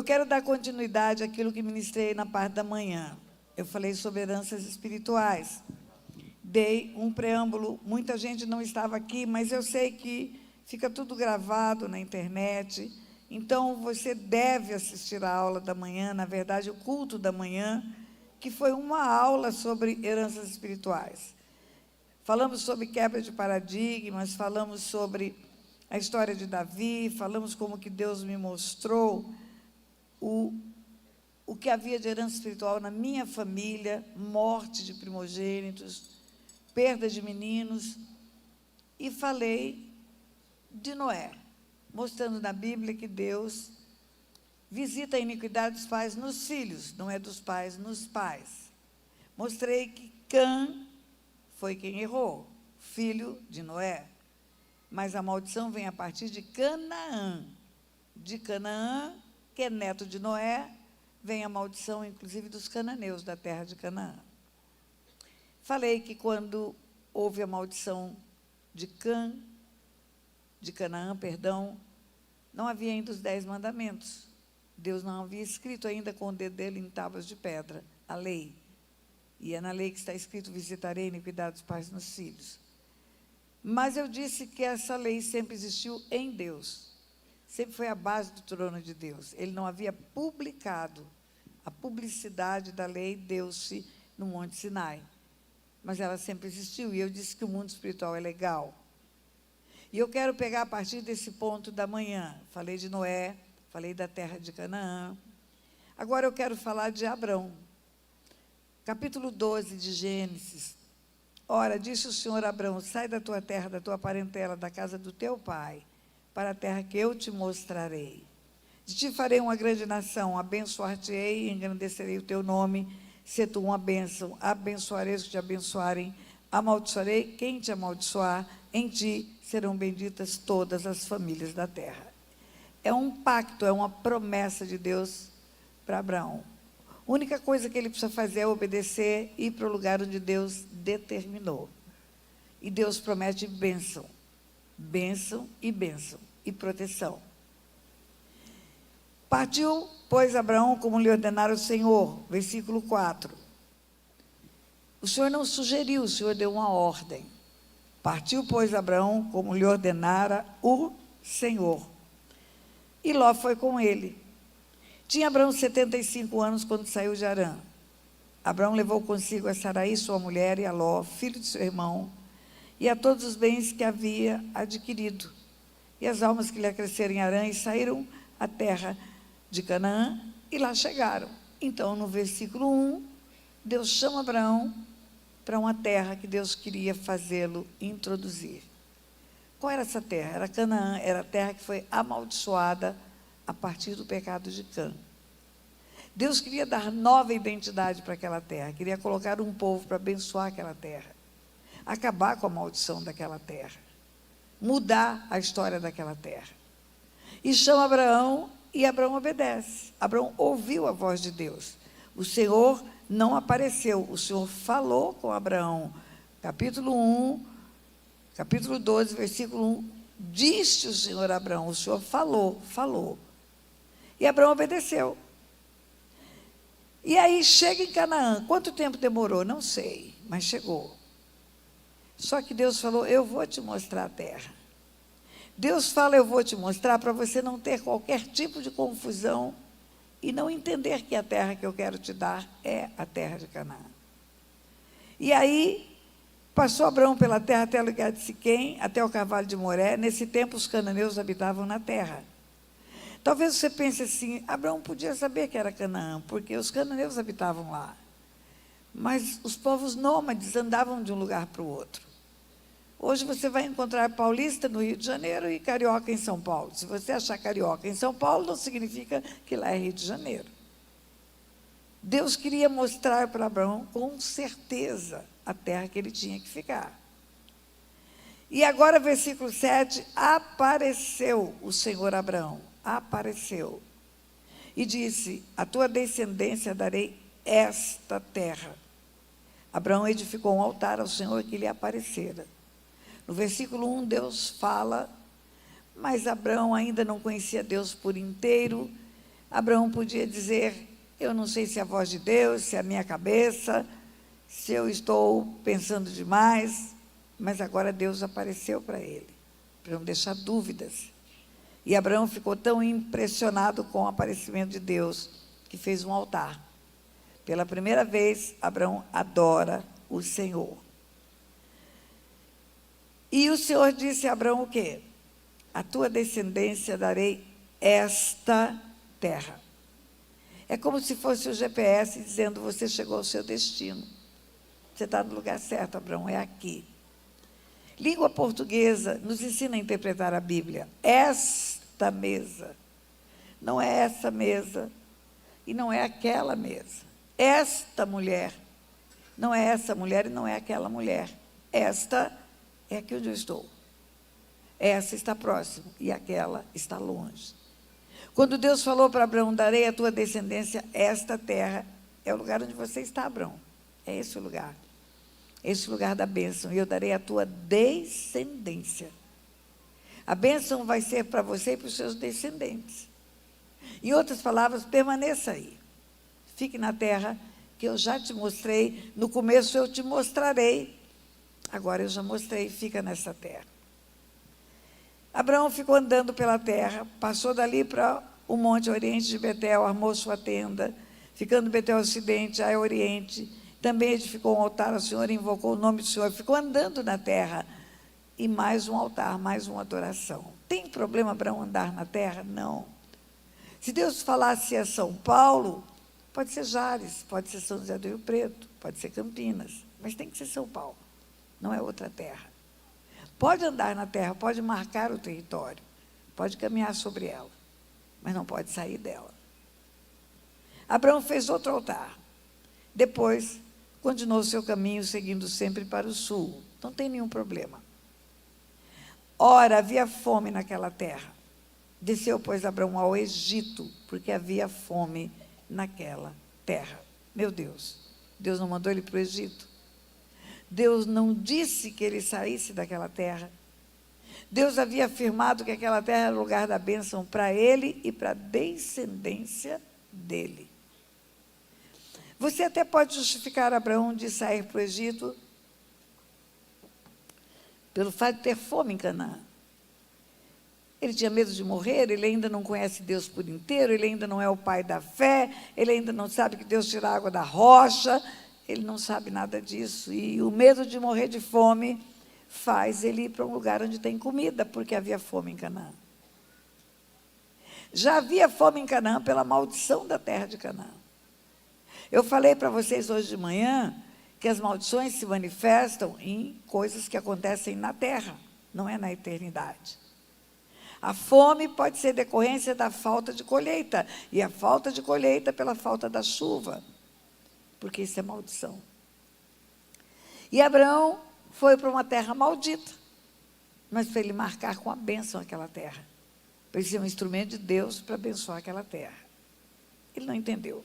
Eu quero dar continuidade àquilo que ministrei na parte da manhã. Eu falei sobre heranças espirituais. Dei um preâmbulo, muita gente não estava aqui, mas eu sei que fica tudo gravado na internet. Então, você deve assistir a aula da manhã, na verdade, o culto da manhã, que foi uma aula sobre heranças espirituais. Falamos sobre quebra de paradigmas, falamos sobre a história de Davi, falamos como que Deus me mostrou o que havia de herança espiritual na minha família, morte de primogênitos, perda de meninos, e falei de Noé, mostrando na Bíblia que Deus visita a iniquidade dos pais nos filhos, não é dos pais nos pais. Mostrei que Cã foi quem errou, filho de Noé, mas a maldição vem a partir de Canaã, que é neto de Noé, vem a maldição, inclusive, dos cananeus da terra de Canaã. Falei que quando houve a maldição de Canaã, não havia ainda os 10 mandamentos. Deus não havia escrito ainda com o dedo dele em tábuas de pedra a lei. E é na lei que está escrito: visitarei a iniquidade dos pais nos filhos. Mas eu disse que essa lei sempre existiu em Deus. Sempre foi a base do trono de Deus. Ele não havia publicado. A publicidade da lei deu-se no Monte Sinai. Mas ela sempre existiu. E eu disse que o mundo espiritual é legal. E eu quero pegar a partir desse ponto da manhã. Falei de Noé, falei da terra de Canaã. Agora eu quero falar de Abrão. Capítulo 12 de Gênesis. Ora, disse o Senhor a Abrão: sai da tua terra, da tua parentela, da casa do teu pai, para a terra que eu te mostrarei. De ti farei uma grande nação, abençoar-te-ei e engrandecerei o teu nome, se tu uma bênção. Abençoarei os que te abençoarem, amaldiçoarei quem te amaldiçoar, em ti serão benditas todas as famílias da terra. É um pacto, é uma promessa de Deus para Abraão. A única coisa que ele precisa fazer é obedecer e ir para o lugar onde Deus determinou. E Deus promete bênção, bênção e proteção. Partiu, pois, Abraão como lhe ordenara o Senhor, versículo 4. O Senhor não sugeriu, o Senhor deu uma ordem. Partiu, pois, Abraão como lhe ordenara o Senhor. E Ló foi com ele. Tinha Abraão 75 anos quando saiu de Harã. Abraão levou consigo a Saraí, sua mulher, e a Ló, filho de seu irmão, e a todos os bens que havia adquirido, e as almas que lhe acresceram em Harã, e saíram à terra de Canaã, e lá chegaram. Então, no versículo 1, Deus chama Abraão para uma terra que Deus queria fazê-lo introduzir. Qual era essa terra? Era Canaã, era a terra que foi amaldiçoada a partir do pecado de Cã. Deus queria dar nova identidade para aquela terra, queria colocar um povo para abençoar aquela terra, acabar com a maldição daquela terra, mudar a história daquela terra. E chama Abraão, e Abraão obedece. Abraão ouviu a voz de Deus. O Senhor não apareceu, o Senhor falou com Abraão. Capítulo 12, versículo 1, disse o Senhor a Abraão, o Senhor falou. E Abraão obedeceu. E aí chega em Canaã. Quanto tempo demorou? Não sei, mas chegou. Só que Deus falou: eu vou te mostrar a terra. Deus fala: eu vou te mostrar, para você não ter qualquer tipo de confusão e não entender que a terra que eu quero te dar é a terra de Canaã. E aí passou Abraão pela terra até o lugar de Siquém, até o carvalho de Moré. Nesse tempo os cananeus habitavam na terra. Talvez você pense assim: Abraão podia saber que era Canaã, porque os cananeus habitavam lá. Mas os povos nômades andavam de um lugar para o outro. Hoje você vai encontrar paulista no Rio de Janeiro e carioca em São Paulo. Se você achar carioca em São Paulo, não significa que lá é Rio de Janeiro. Deus queria mostrar para Abraão com certeza a terra que ele tinha que ficar. E agora, versículo 7, apareceu o Senhor a Abraão. Apareceu e disse: a tua descendência darei esta terra. Abraão edificou um altar ao Senhor que lhe aparecera. No versículo 1, Deus fala, mas Abraão ainda não conhecia Deus por inteiro, Abraão podia dizer: eu não sei se é a voz de Deus, se é a minha cabeça, se eu estou pensando demais, mas agora Deus apareceu para ele, para não deixar dúvidas. E Abraão ficou tão impressionado com o aparecimento de Deus, que fez um altar. Pela primeira vez, Abraão adora o Senhor. E o Senhor disse a Abraão o quê? A tua descendência darei esta terra. É como se fosse o GPS dizendo: você chegou ao seu destino. Você está no lugar certo, Abraão, é aqui. Língua portuguesa nos ensina a interpretar a Bíblia. Esta mesa. Não é essa mesa. E não é aquela mesa. Esta mulher. Não é essa mulher e não é aquela mulher. Esta é aqui onde eu estou. Essa está próxima e aquela está longe. Quando Deus falou para Abraão: darei à tua descendência esta terra, é o lugar onde você está, Abraão. É esse o lugar. Esse lugar da bênção. E eu darei a tua descendência. A bênção vai ser para você e para os seus descendentes. Em outras palavras, permaneça aí. Fique na terra que eu já te mostrei. No começo eu te mostrarei. Agora eu já mostrei, fica nessa terra. Abraão ficou andando pela terra, passou dali para o monte oriente de Betel, armou sua tenda, ficando Betel ocidente, Ai oriente. Também edificou um altar ao Senhor, invocou o nome do Senhor, ficou andando na terra. E mais um altar, mais uma adoração. Tem problema Abraão andar na terra? Não. Se Deus falasse a São Paulo, pode ser Jales, pode ser São José do Rio Preto, pode ser Campinas, mas tem que ser São Paulo, não é outra terra. Pode andar na terra, pode marcar o território, pode caminhar sobre ela, mas não pode sair dela. Abraão fez outro altar. Depois, continuou seu caminho, seguindo sempre para o sul. Não tem nenhum problema. Ora, havia fome naquela terra. Desceu, pois, Abraão ao Egito, porque havia fome naquela terra. Meu Deus, Deus não mandou ele para o Egito. Deus não disse que ele saísse daquela terra. Deus havia afirmado que aquela terra era o lugar da bênção para ele e para a descendência dele. Você até pode justificar Abraão de sair para o Egito pelo fato de ter fome em Canaã. Ele tinha medo de morrer, ele ainda não conhece Deus por inteiro, ele ainda não é o pai da fé, ele ainda não sabe que Deus tira a água da rocha, ele não sabe nada disso. E o medo de morrer de fome faz ele ir para um lugar onde tem comida, porque havia fome em Canaã. Já havia fome em Canaã pela maldição da terra de Canaã. Eu falei para vocês hoje de manhã que as maldições se manifestam em coisas que acontecem na terra, não é na eternidade. A fome pode ser decorrência da falta de colheita, e a falta de colheita pela falta da chuva, porque isso é maldição. E Abraão foi para uma terra maldita, mas para ele marcar com a bênção aquela terra, para ele ser um instrumento de Deus para abençoar aquela terra. Ele não entendeu.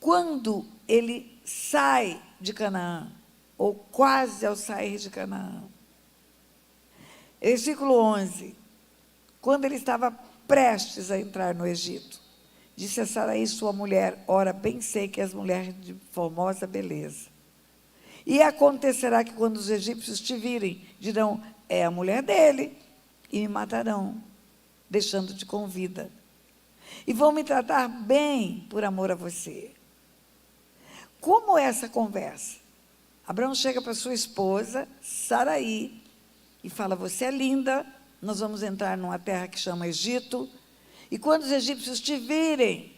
Quando ele sai de Canaã, ou quase ao sair de Canaã, versículo 11, quando ele estava prestes a entrar no Egito, disse a Sarai, sua mulher: ora, bem sei que és mulher de formosa beleza. E acontecerá que quando os egípcios te virem, dirão: é a mulher dele, e me matarão, deixando-te com vida. E vão me tratar bem por amor a você. Como é essa conversa? Abraão chega para sua esposa, Sarai, e fala: você é linda, nós vamos entrar numa terra que chama Egito, e quando os egípcios te virem,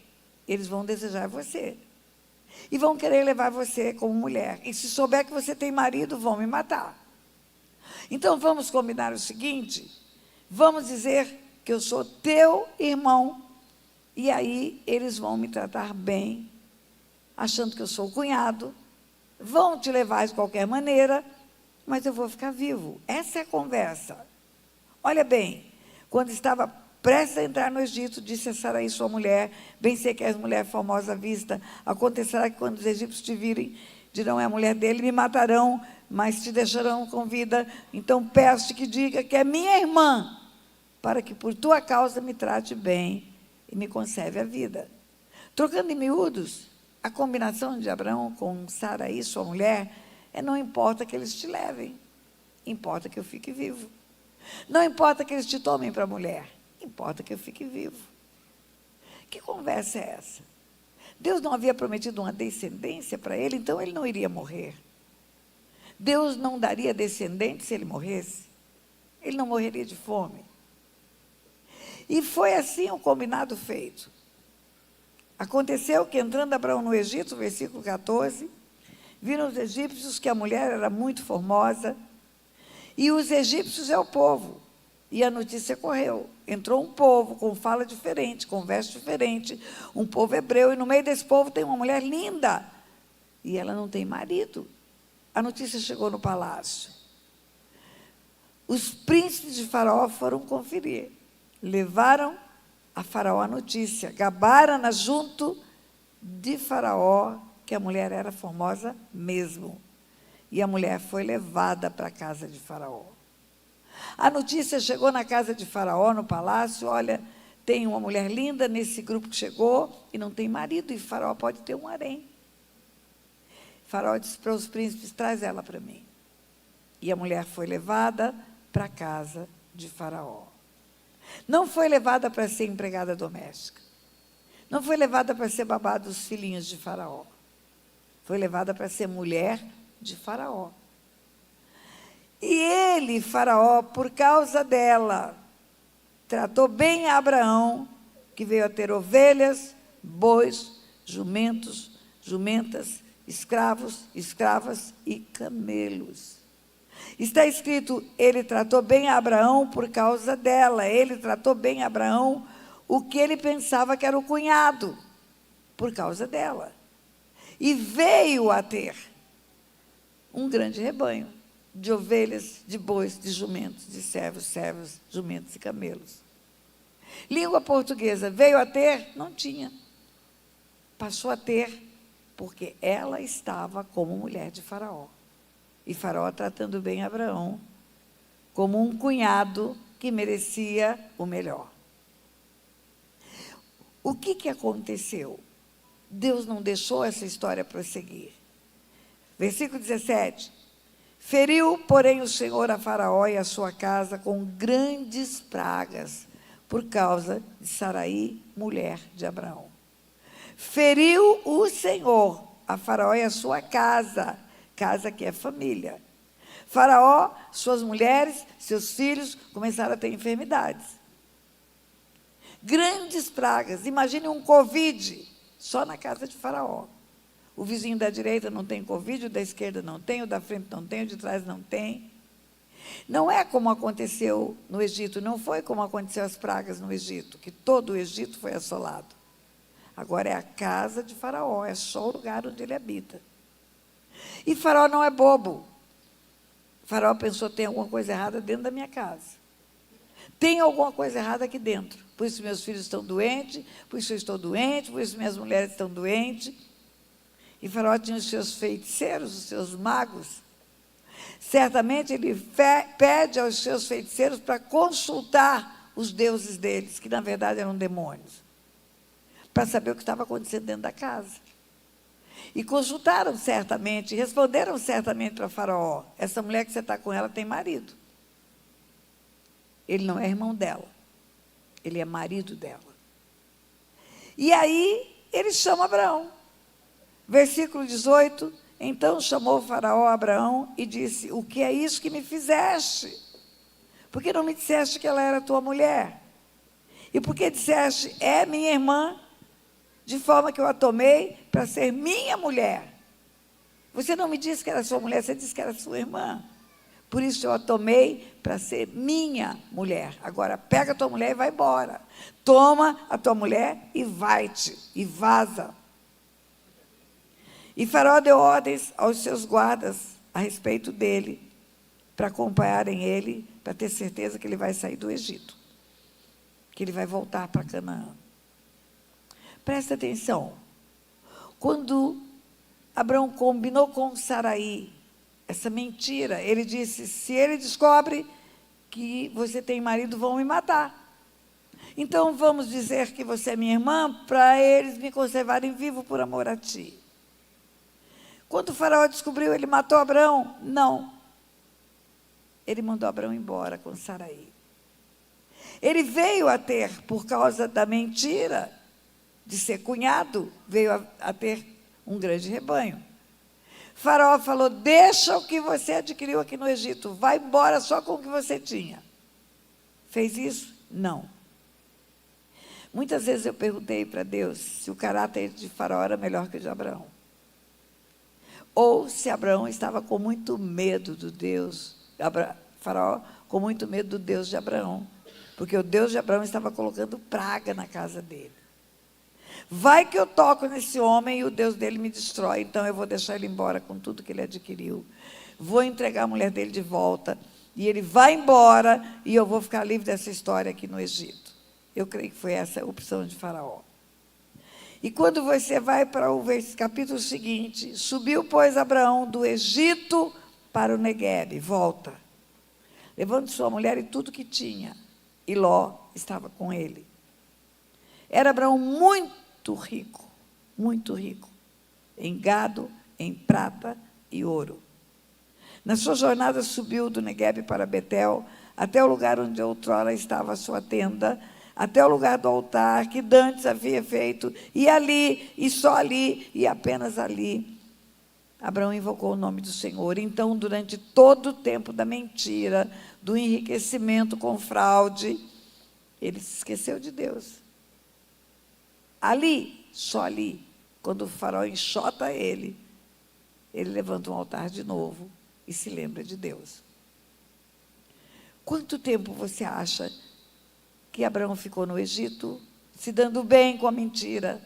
eles vão desejar você, e vão querer levar você como mulher, e se souber que você tem marido, vão me matar. Então vamos combinar o seguinte, vamos dizer que eu sou teu irmão, e aí eles vão me tratar bem, achando que eu sou o cunhado, vão te levar de qualquer maneira, mas eu vou ficar vivo. Essa é a conversa. Olha bem, quando estava prestes a entrar no Egito, disse a Sarai, sua mulher: bem sei que és mulher formosa à vista, acontecerá que quando os egípcios te virem, dirão: é a mulher dele, me matarão, mas te deixarão com vida. Então peço-te que diga que é minha irmã, para que por tua causa me trate bem, e me conserve a vida. Trocando em miúdos, a combinação de Abraão com Saraí, sua mulher, não importa que eles te levem, importa que eu fique vivo. Não importa que eles te tomem para mulher, importa que eu fique vivo. Que conversa é essa? Deus não havia prometido uma descendência para ele, então ele não iria morrer. Deus não daria descendente se ele morresse. Ele não morreria de fome. E foi assim o combinado feito. Aconteceu que, entrando Abraão no Egito, versículo 14, viram os egípcios que a mulher era muito formosa, e os egípcios é o povo. E a notícia correu. Entrou um povo com fala diferente, com verso diferente, um povo hebreu, e no meio desse povo tem uma mulher linda, e ela não tem marido. A notícia chegou no palácio. Os príncipes de Faraó foram conferir. Levaram a Faraó a notícia, gabaram-na junto de Faraó, que a mulher era formosa mesmo. E a mulher foi levada para a casa de Faraó. A notícia chegou na casa de Faraó, no palácio: olha, tem uma mulher linda nesse grupo que chegou e não tem marido, e Faraó pode ter um harém. Faraó disse para os príncipes: traz ela para mim. E a mulher foi levada para a casa de Faraó. Não foi levada para ser empregada doméstica. Não foi levada para ser babá dos filhinhos de Faraó. Foi levada para ser mulher de Faraó. E ele, Faraó, por causa dela, tratou bem a Abraão, que veio a ter ovelhas, bois, jumentos, jumentas, escravos, escravas e camelos. Está escrito: ele tratou bem a Abraão por causa dela. Ele tratou bem a Abraão, o que ele pensava que era o cunhado, por causa dela. E veio a ter um grande rebanho de ovelhas, de bois, de jumentos, de servos, servas, jumentos e camelos. Língua portuguesa, veio a ter? Não tinha. Passou a ter, porque ela estava como mulher de Faraó. E Faraó tratando bem Abraão como um cunhado que merecia o melhor. O que aconteceu? Deus não deixou essa história prosseguir. Versículo 17. Feriu, porém, o Senhor a Faraó e a sua casa com grandes pragas, por causa de Saraí, mulher de Abraão. Feriu o Senhor a Faraó e a sua casa, casa que é família. Faraó, suas mulheres, seus filhos começaram a ter enfermidades. Grandes pragas. Imagine um Covid só na casa de Faraó. O vizinho da direita não tem Covid, o da esquerda não tem, o da frente não tem, o de trás não tem. Não é como aconteceu no Egito, não foi como aconteceu as pragas no Egito, que todo o Egito foi assolado. Agora é a casa de Faraó, é só o lugar onde ele habita. E Faraó não é bobo. Faraó pensou: tem alguma coisa errada dentro da minha casa. Tem alguma coisa errada aqui dentro. Por isso meus filhos estão doentes, por isso eu estou doente, por isso minhas mulheres estão doentes. E Faraó tinha os seus feiticeiros, os seus magos. Certamente ele pede aos seus feiticeiros para consultar os deuses deles, que na verdade eram demônios, para saber o que estava acontecendo dentro da casa. E consultaram certamente, responderam certamente para Faraó: essa mulher que você está com ela tem marido. Ele não é irmão dela, ele é marido dela. E aí ele chama Abraão. Versículo 18, então chamou Faraó a Abraão e disse: o que é isso que me fizeste? Por que não me disseste que ela era tua mulher? E por que disseste: é minha irmã, de forma que eu a tomei para ser minha mulher? Você não me disse que era sua mulher, você disse que era sua irmã. Por isso eu a tomei para ser minha mulher. Agora pega a tua mulher e vai embora. Toma a tua mulher e vai-te, e vaza. E Faraó deu ordens aos seus guardas a respeito dele, para acompanharem ele, para ter certeza que ele vai sair do Egito, que ele vai voltar para Canaã. Presta atenção. Quando Abraão combinou com Saraí essa mentira, ele disse: se ele descobre que você tem marido, vão me matar. Então vamos dizer que você é minha irmã, para eles me conservarem vivo por amor a ti. Quando o faraó descobriu, ele matou Abrão? Não. Ele mandou Abrão embora com Saraí. Ele veio a ter, por causa da mentira de ser cunhado, veio a ter um grande rebanho. Faraó falou: deixa o que você adquiriu aqui no Egito, vai embora só com o que você tinha. Fez isso? Não. Muitas vezes eu perguntei para Deus se o caráter de Faraó era melhor que o de Abraão. Ou se Abraão estava com muito medo do Deus, Faraó com muito medo do Deus de Abraão, porque o Deus de Abraão estava colocando praga na casa dele. Vai que eu toco nesse homem e o Deus dele me destrói, então eu vou deixar ele embora com tudo que ele adquiriu. Vou entregar a mulher dele de volta, e ele vai embora, e eu vou ficar livre dessa história aqui no Egito. Eu creio que foi essa a opção de Faraó. E quando você vai para o capítulo seguinte, subiu, pois, Abraão do Egito para o Neguebe, volta, levando sua mulher e tudo que tinha, e Ló estava com ele. Era Abraão muito rico, em gado, em prata e ouro. Na sua jornada subiu do Neguebe para Betel, até o lugar onde outrora estava a sua tenda, até o lugar do altar que dantes havia feito, e ali, e só ali, e apenas ali, Abraão invocou o nome do Senhor. Então, durante todo o tempo da mentira, do enriquecimento com fraude, ele se esqueceu de Deus. Ali, só ali, quando o faraó enxota ele levanta um altar de novo e se lembra de Deus. Quanto tempo você acha que Abraão ficou no Egito, se dando bem com a mentira?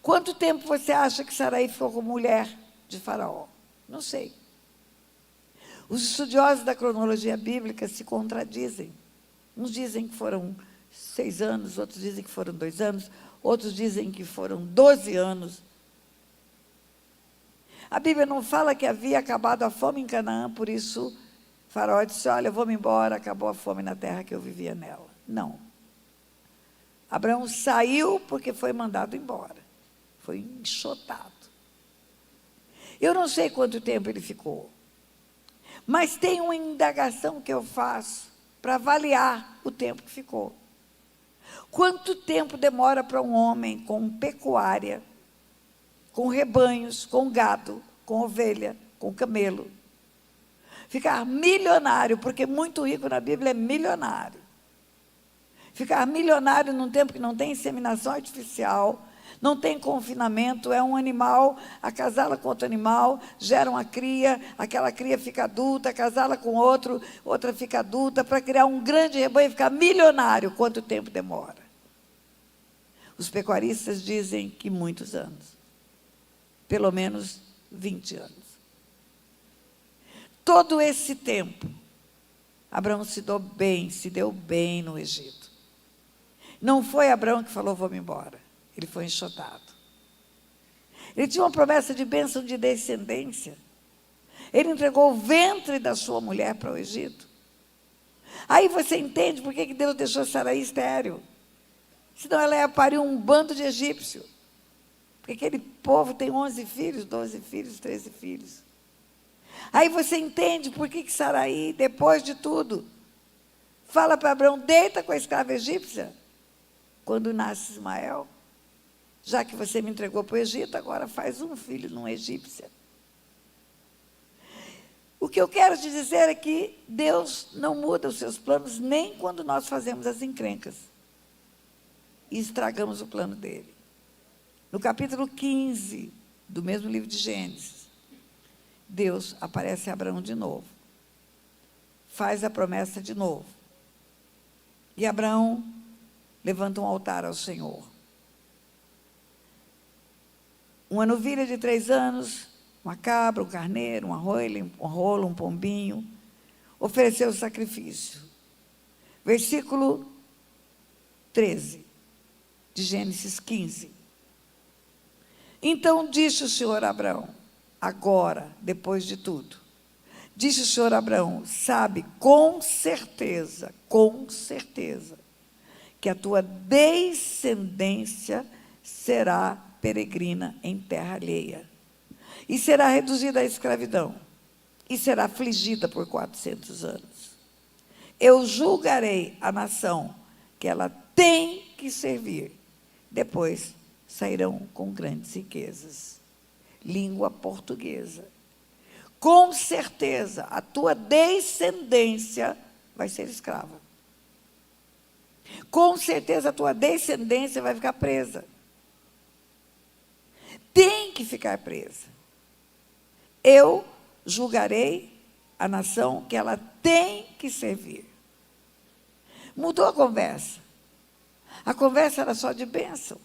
Quanto tempo você acha que Saraí ficou como mulher de Faraó? Não sei. Os estudiosos da cronologia bíblica se contradizem. Uns dizem que foram 6 anos, outros dizem que foram 2 anos, outros dizem que foram 12 anos. A Bíblia não fala que havia acabado a fome em Canaã, por isso Faraó disse: olha, eu vou-me embora, acabou a fome na terra que eu vivia nela. Não. Abraão saiu porque foi mandado embora. Foi enxotado. Eu não sei quanto tempo ele ficou, mas tem uma indagação que eu faço para avaliar o tempo que ficou. Quanto tempo demora para um homem com pecuária, com rebanhos, com gado, com ovelha, com camelo, ficar milionário? Porque muito rico na Bíblia é milionário. Ficar milionário num tempo que não tem inseminação artificial, não tem confinamento, é um animal, acasala com outro animal, gera uma cria, aquela cria fica adulta, acasala com outro, outra fica adulta, para criar um grande rebanho e ficar milionário. Quanto tempo demora? Os pecuaristas dizem que muitos anos, pelo menos 20 anos. Todo esse tempo, Abraão se deu bem no Egito. Não foi Abraão que falou: vou-me embora. Ele foi enxotado. Ele tinha uma promessa de bênção de descendência. Ele entregou o ventre da sua mulher para o Egito. Aí você entende por que Deus deixou Saraí estéril. Senão ela ia parir um bando de egípcio. Porque aquele povo tem 11 filhos, 12 filhos, 13 filhos. Aí você entende por que Saraí, depois de tudo, fala para Abraão: deita com a escrava egípcia. Quando nasce Ismael, já que você me entregou para o Egito, agora faz um filho numa egípcia. O que eu quero te dizer é que Deus não muda os seus planos nem quando nós fazemos as encrencas e estragamos o plano dele. No capítulo 15 do mesmo livro de Gênesis, Deus aparece a Abraão de novo, faz a promessa de novo, e Abraão levanta um altar ao Senhor. Uma novilha de 3 anos, uma cabra, um carneiro, uma rola, um pombinho, ofereceu o sacrifício. Versículo 13 de Gênesis 15. Então disse o Senhor a Abraão, agora, depois de tudo, disse o Senhor a Abraão: sabe com certeza, que a tua descendência será peregrina em terra alheia, e será reduzida à escravidão, e será afligida por 400 anos. Eu julgarei a nação que ela tem que servir. Depois sairão com grandes riquezas. Língua portuguesa. Com certeza, a tua descendência vai ser escrava. Com certeza, a tua descendência vai ficar presa. Tem que ficar presa. Eu julgarei a nação que ela tem que servir. Mudou a conversa. A conversa era só de bênção.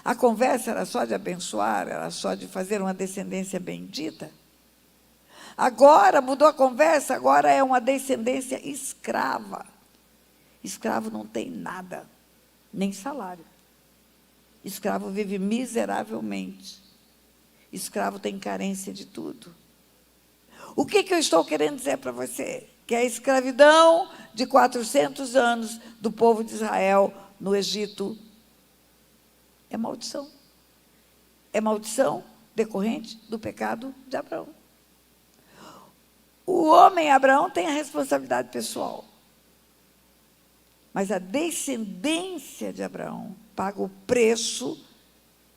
A conversa era só de abençoar, era só de fazer uma descendência bendita. Agora mudou a conversa, agora é uma descendência escrava. Escravo não tem nada, nem salário. Escravo vive miseravelmente. Escravo tem carência de tudo. O que eu estou querendo dizer para você? Que a escravidão de 400 anos do povo de Israel no Egito é maldição. É maldição decorrente do pecado de Abraão. O homem Abraão tem a responsabilidade pessoal. Mas a descendência de Abraão paga o preço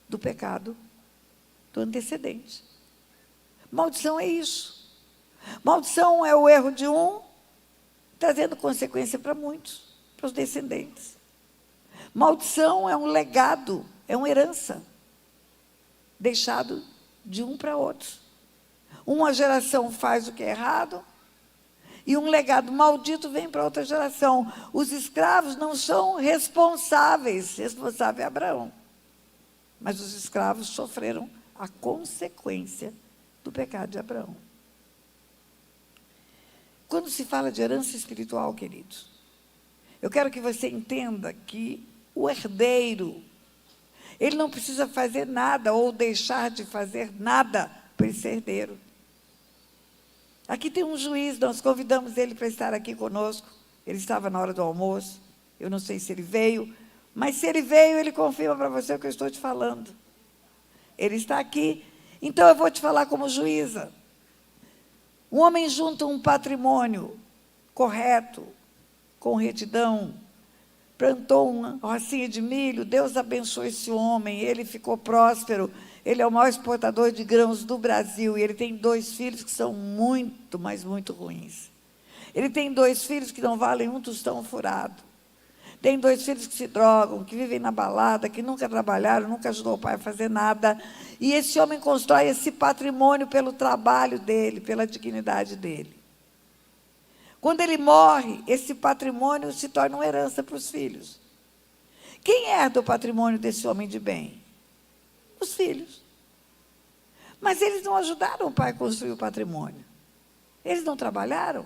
do pecado do antecedente. Maldição é isso. Maldição é o erro de um, trazendo consequência para muitos, para os descendentes. Maldição é um legado, é uma herança, deixado de um para outro. Uma geração faz o que é errado, e um legado maldito vem para outra geração. Os escravos não são responsáveis, responsável é Abraão. Mas os escravos sofreram a consequência do pecado de Abraão. Quando se fala de herança espiritual, queridos, eu quero que você entenda que o herdeiro, ele não precisa fazer nada ou deixar de fazer nada para ele ser herdeiro. Aqui tem um juiz, nós convidamos ele para estar aqui conosco. Ele estava na hora do almoço, eu não sei se ele veio, mas se ele veio, ele confirma para você o que eu estou te falando. Ele está aqui, então eu vou te falar como juíza. Um homem junta um patrimônio correto, com retidão, plantou uma rocinha de milho, Deus abençoou esse homem, ele ficou próspero, ele é o maior exportador de grãos do Brasil, e ele tem 2 filhos que são muito, mas muito ruins. Ele tem 2 filhos que não valem um tostão furado. Tem 2 filhos que se drogam, que vivem na balada, que nunca trabalharam, nunca ajudou o pai a fazer nada. E esse homem constrói esse patrimônio pelo trabalho dele, pela dignidade dele. Quando ele morre, esse patrimônio se torna uma herança para os filhos. Quem herda o patrimônio desse homem de bem? Os filhos. Mas eles não ajudaram o pai a construir o patrimônio. Eles não trabalharam.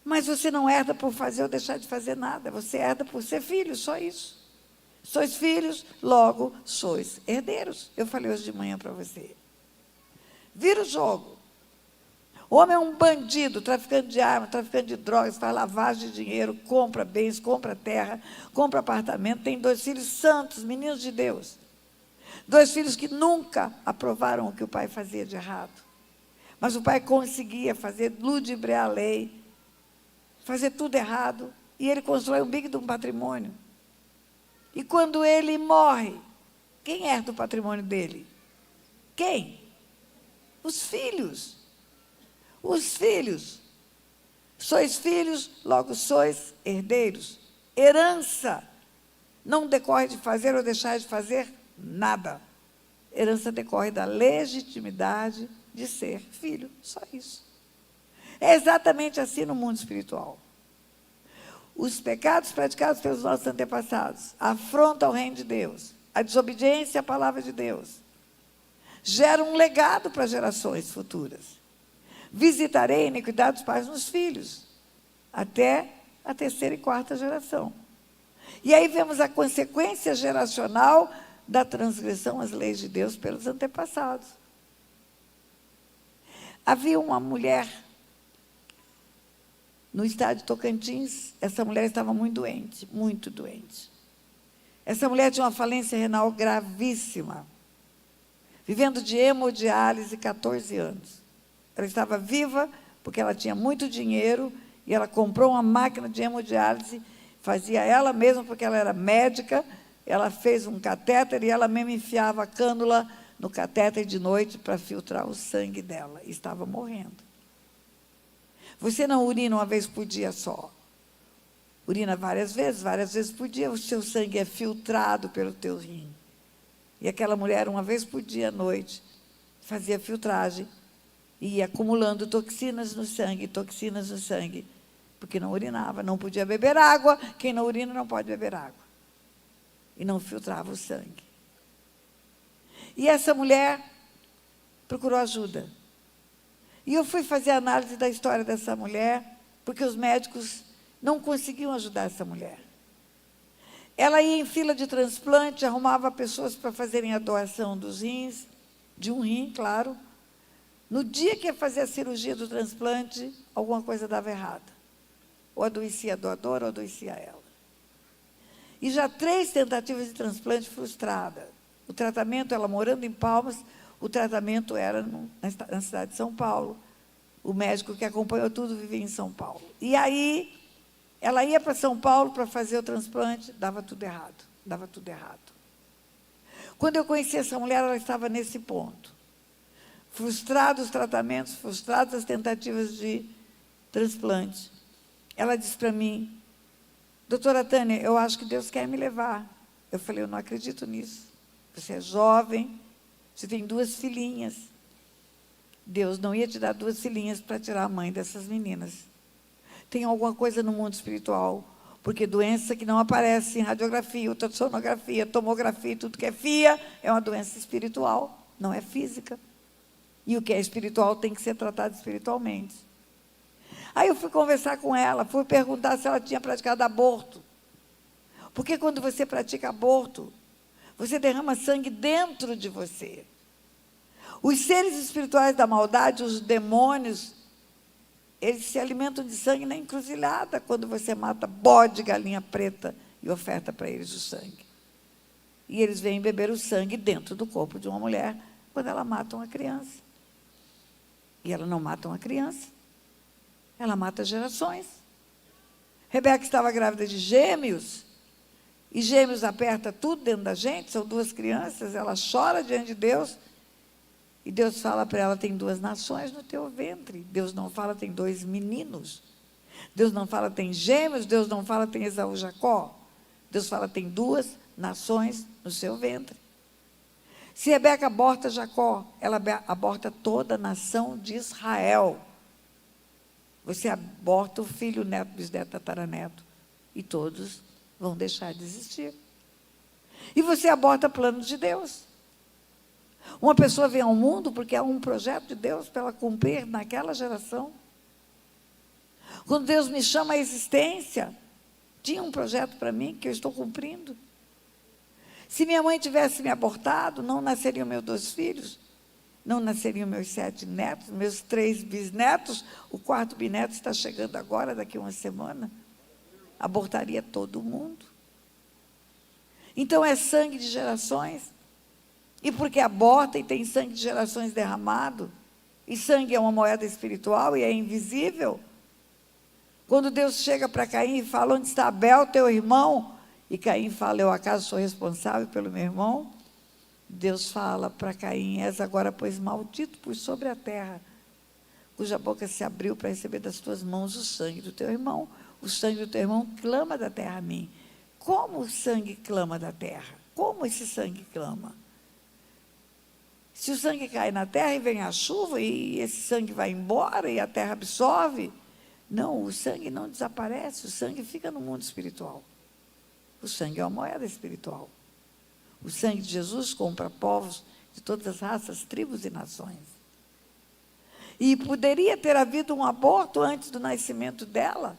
Mas você não herda por fazer ou deixar de fazer nada. Você herda por ser filho, só isso. Sois filhos, logo sois herdeiros. Eu falei hoje de manhã para você. Vira o jogo. O homem é um bandido, traficante de armas, traficante de drogas, faz lavagem de dinheiro, compra bens, compra terra, compra apartamento, tem 2 filhos santos, meninos de Deus. 2 filhos que nunca aprovaram o que o pai fazia de errado. Mas o pai conseguia fazer ludibriar a lei, fazer tudo errado, e ele constrói um big de um patrimônio. E quando ele morre, quem herda o patrimônio dele? Quem? Os filhos. Os filhos. Sois filhos, logo sois herdeiros. Herança não decorre de fazer ou deixar de fazer nada. Herança decorre da legitimidade de ser filho, só isso. É exatamente assim no mundo espiritual. Os pecados praticados pelos nossos antepassados afrontam o reino de Deus. A desobediência à palavra de Deus gera um legado para gerações futuras. Visitarei a iniquidade dos pais nos filhos, até a 3ª e 4ª geração. E aí vemos a consequência geracional da transgressão às leis de Deus pelos antepassados. Havia uma mulher no estado de Tocantins, essa mulher estava muito doente, muito doente. Essa mulher tinha uma falência renal gravíssima, vivendo de hemodiálise 14 anos. Ela estava viva porque ela tinha muito dinheiro e ela comprou uma máquina de hemodiálise, fazia ela mesma porque ela era médica, ela fez um catéter e ela mesma enfiava a cânula no catéter de noite para filtrar o sangue dela. E estava morrendo. Você não urina uma vez por dia só. Urina várias vezes por dia, o seu sangue é filtrado pelo teu rim. E aquela mulher, uma vez por dia à noite, fazia filtragem e ia acumulando toxinas no sangue, porque não urinava, não podia beber água. Quem não urina não pode beber água. E não filtrava o sangue. E essa mulher procurou ajuda. E eu fui fazer análise da história dessa mulher, porque os médicos não conseguiam ajudar essa mulher. Ela ia em fila de transplante, arrumava pessoas para fazerem a doação dos rins, de um rim, claro. No dia que ia fazer a cirurgia do transplante, alguma coisa dava errada. Ou adoecia a doadora, ou adoecia ela. E já 3 tentativas de transplante frustradas. O tratamento, ela morando em Palmas, o tratamento era na cidade de São Paulo. O médico que acompanhou tudo vivia em São Paulo. E aí, ela ia para São Paulo para fazer o transplante, dava tudo errado. Quando eu conheci essa mulher, ela estava nesse ponto. Frustrados os tratamentos, frustradas as tentativas de transplante. Ela disse para mim: doutora Tânia, eu acho que Deus quer me levar. Eu falei: eu não acredito nisso. Você é jovem, você tem 2 filhinhas. Deus não ia te dar 2 filhinhas para tirar a mãe dessas meninas. Tem alguma coisa no mundo espiritual, porque doença que não aparece em radiografia, ultrassonografia, tomografia, tudo que é FIA, é uma doença espiritual, não é física. E o que é espiritual tem que ser tratado espiritualmente. Aí eu fui conversar com ela, fui perguntar se ela tinha praticado aborto. Porque quando você pratica aborto, você derrama sangue dentro de você. Os seres espirituais da maldade, os demônios, eles se alimentam de sangue na encruzilhada, quando você mata bode, galinha preta e oferta para eles o sangue. E eles vêm beber o sangue dentro do corpo de uma mulher, quando ela mata uma criança. E ela não mata uma criança, ela mata gerações. Rebeca estava grávida de gêmeos, e gêmeos aperta tudo dentro da gente, são 2 crianças, ela chora diante de Deus, e Deus fala para ela: tem 2 nações no teu ventre. Deus não fala: tem 2 meninos. Deus não fala: tem gêmeos. Deus não fala: tem Esaú e Jacó. Deus fala: tem 2 nações no seu ventre. Se Rebeca aborta Jacó, ela aborta toda a nação de Israel. Você aborta o filho, o neto, bisneto, tataraneto, e todos vão deixar de existir. E você aborta planos de Deus. Uma pessoa vem ao mundo porque há um projeto de Deus para ela cumprir naquela geração. Quando Deus me chama à existência, tinha um projeto para mim que eu estou cumprindo. Se minha mãe tivesse me abortado, não nasceriam meus 2 filhos, não nasceriam meus 7 netos, meus 3 bisnetos, o 4º bisneto está chegando agora, daqui a uma semana. Abortaria todo mundo. Então é sangue de gerações. E porque aborta e tem sangue de gerações derramado, e sangue é uma moeda espiritual e é invisível. Quando Deus chega para Caim e fala: onde está Abel, teu irmão? E Caim fala: eu acaso sou responsável pelo meu irmão? Deus fala para Caim: és agora, pois, maldito por sobre a terra, cuja boca se abriu para receber das tuas mãos o sangue do teu irmão. O sangue do teu irmão clama da terra a mim. Como o sangue clama da terra? Como esse sangue clama? Se o sangue cai na terra e vem a chuva e esse sangue vai embora e a terra absorve, não, o sangue não desaparece, o sangue fica no mundo espiritual. O sangue é uma moeda espiritual. O sangue de Jesus compra povos de todas as raças, tribos e nações. E poderia ter havido um aborto antes do nascimento dela.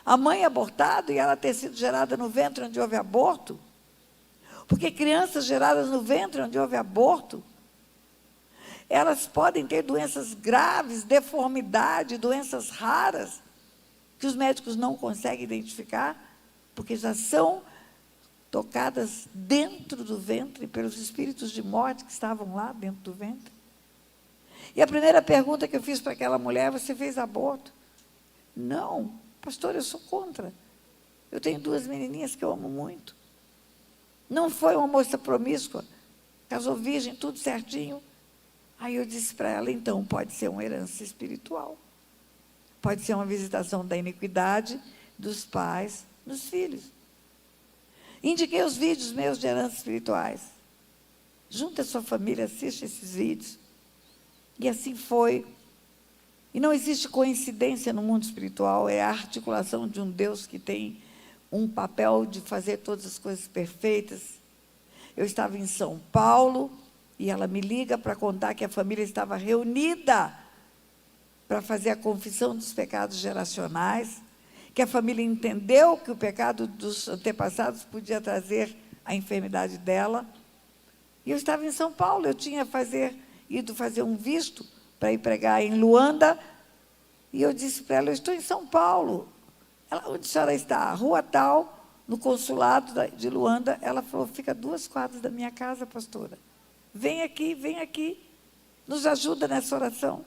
A mãe abortada e ela ter sido gerada no ventre onde houve aborto. Porque crianças geradas no ventre onde houve aborto, elas podem ter doenças graves, deformidade, doenças raras. que os médicos não conseguem identificar, porque já são tocadas dentro do ventre pelos espíritos de morte que estavam lá dentro do ventre. E a primeira pergunta que eu fiz para aquela mulher: você fez aborto? Não, pastor, eu sou contra. Eu tenho 2 menininhas que eu amo muito. Não foi uma moça promíscua, casou virgem, tudo certinho. Aí eu disse para ela: então, pode ser uma herança espiritual. Pode ser uma visitação da iniquidade dos pais nos filhos. Indiquei os vídeos meus de heranças espirituais. Junta a sua família, assiste esses vídeos. E assim foi. E não existe coincidência no mundo espiritual, é a articulação de um Deus que tem um papel de fazer todas as coisas perfeitas. Eu estava em São Paulo e ela me liga para contar que a família estava reunida para fazer a confissão dos pecados geracionais, que a família entendeu que o pecado dos antepassados podia trazer a enfermidade dela. E eu estava em São Paulo, eu tinha ido fazer um visto para ir pregar em Luanda, e eu disse para ela: eu estou em São Paulo. Ela: onde a senhora está? Rua tal, no consulado de Luanda. Ela falou: fica a 2 quadras da minha casa, pastora. Vem aqui, nos ajuda nessa oração.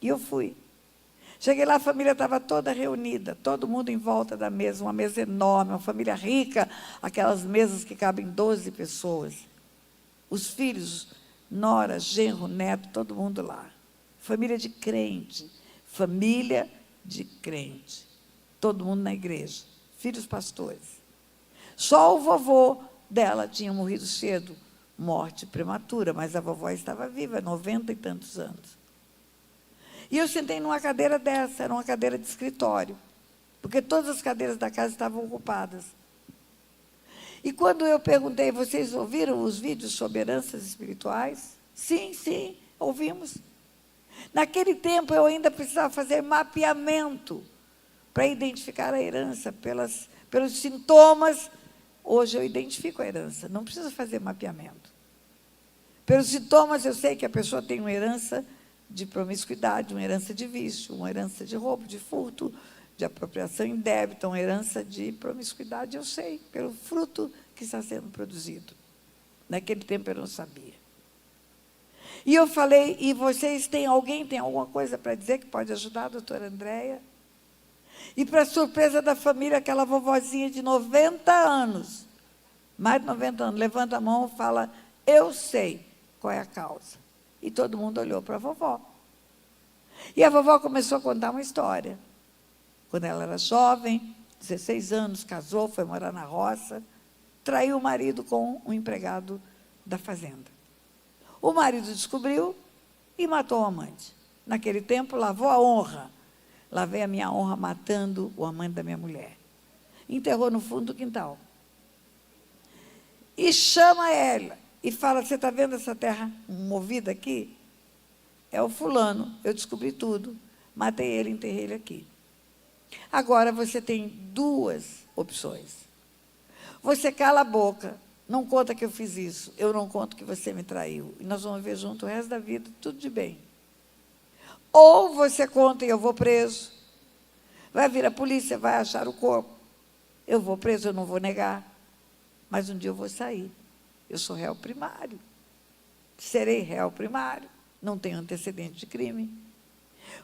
E eu fui. Cheguei lá, a família estava toda reunida, todo mundo em volta da mesa, uma mesa enorme, uma família rica, aquelas mesas que cabem 12 pessoas. Os filhos, nora, genro, neto, todo mundo lá. Família de crente, todo mundo na igreja, filhos pastores. Só o vovô dela tinha morrido cedo, morte prematura, mas a vovó estava viva, 90 e tantos anos. E eu sentei numa cadeira dessa, era uma cadeira de escritório, porque todas as cadeiras da casa estavam ocupadas. E quando eu perguntei: vocês ouviram os vídeos sobre heranças espirituais? Sim, ouvimos. Naquele tempo eu ainda precisava fazer mapeamento para identificar a herança pelos sintomas. Hoje eu identifico a herança, não preciso fazer mapeamento. Pelos sintomas eu sei que a pessoa tem uma herança de promiscuidade, uma herança de vício, uma herança de roubo, de furto, de apropriação indébita, uma herança de promiscuidade, eu sei, pelo fruto que está sendo produzido. Naquele tempo eu não sabia. E eu falei: e vocês alguém tem alguma coisa para dizer que pode ajudar a doutora Andréia? E, para surpresa da família, aquela vovozinha de 90 anos, mais de 90 anos, levanta a mão e fala: eu sei qual é a causa. E todo mundo olhou para a vovó. E a vovó começou a contar uma história. Quando ela era jovem, 16 anos, casou, foi morar na roça, traiu o marido com um empregado da fazenda. O marido descobriu e matou o amante. Naquele tempo, lavou a honra. Lavei a minha honra matando o amante da minha mulher. Enterrou no fundo do quintal. E chama ela e fala: você está vendo essa terra movida aqui? É o fulano, eu descobri tudo. Matei ele, enterrei ele aqui. Agora você tem 2 opções. Você cala a boca, não conta que eu fiz isso, eu não conto que você me traiu, e nós vamos viver junto o resto da vida, tudo de bem. Ou você conta e eu vou preso, vai vir a polícia, vai achar o corpo, eu vou preso, eu não vou negar, mas um dia eu vou sair. Eu sou réu primário, serei réu primário, não tenho antecedente de crime,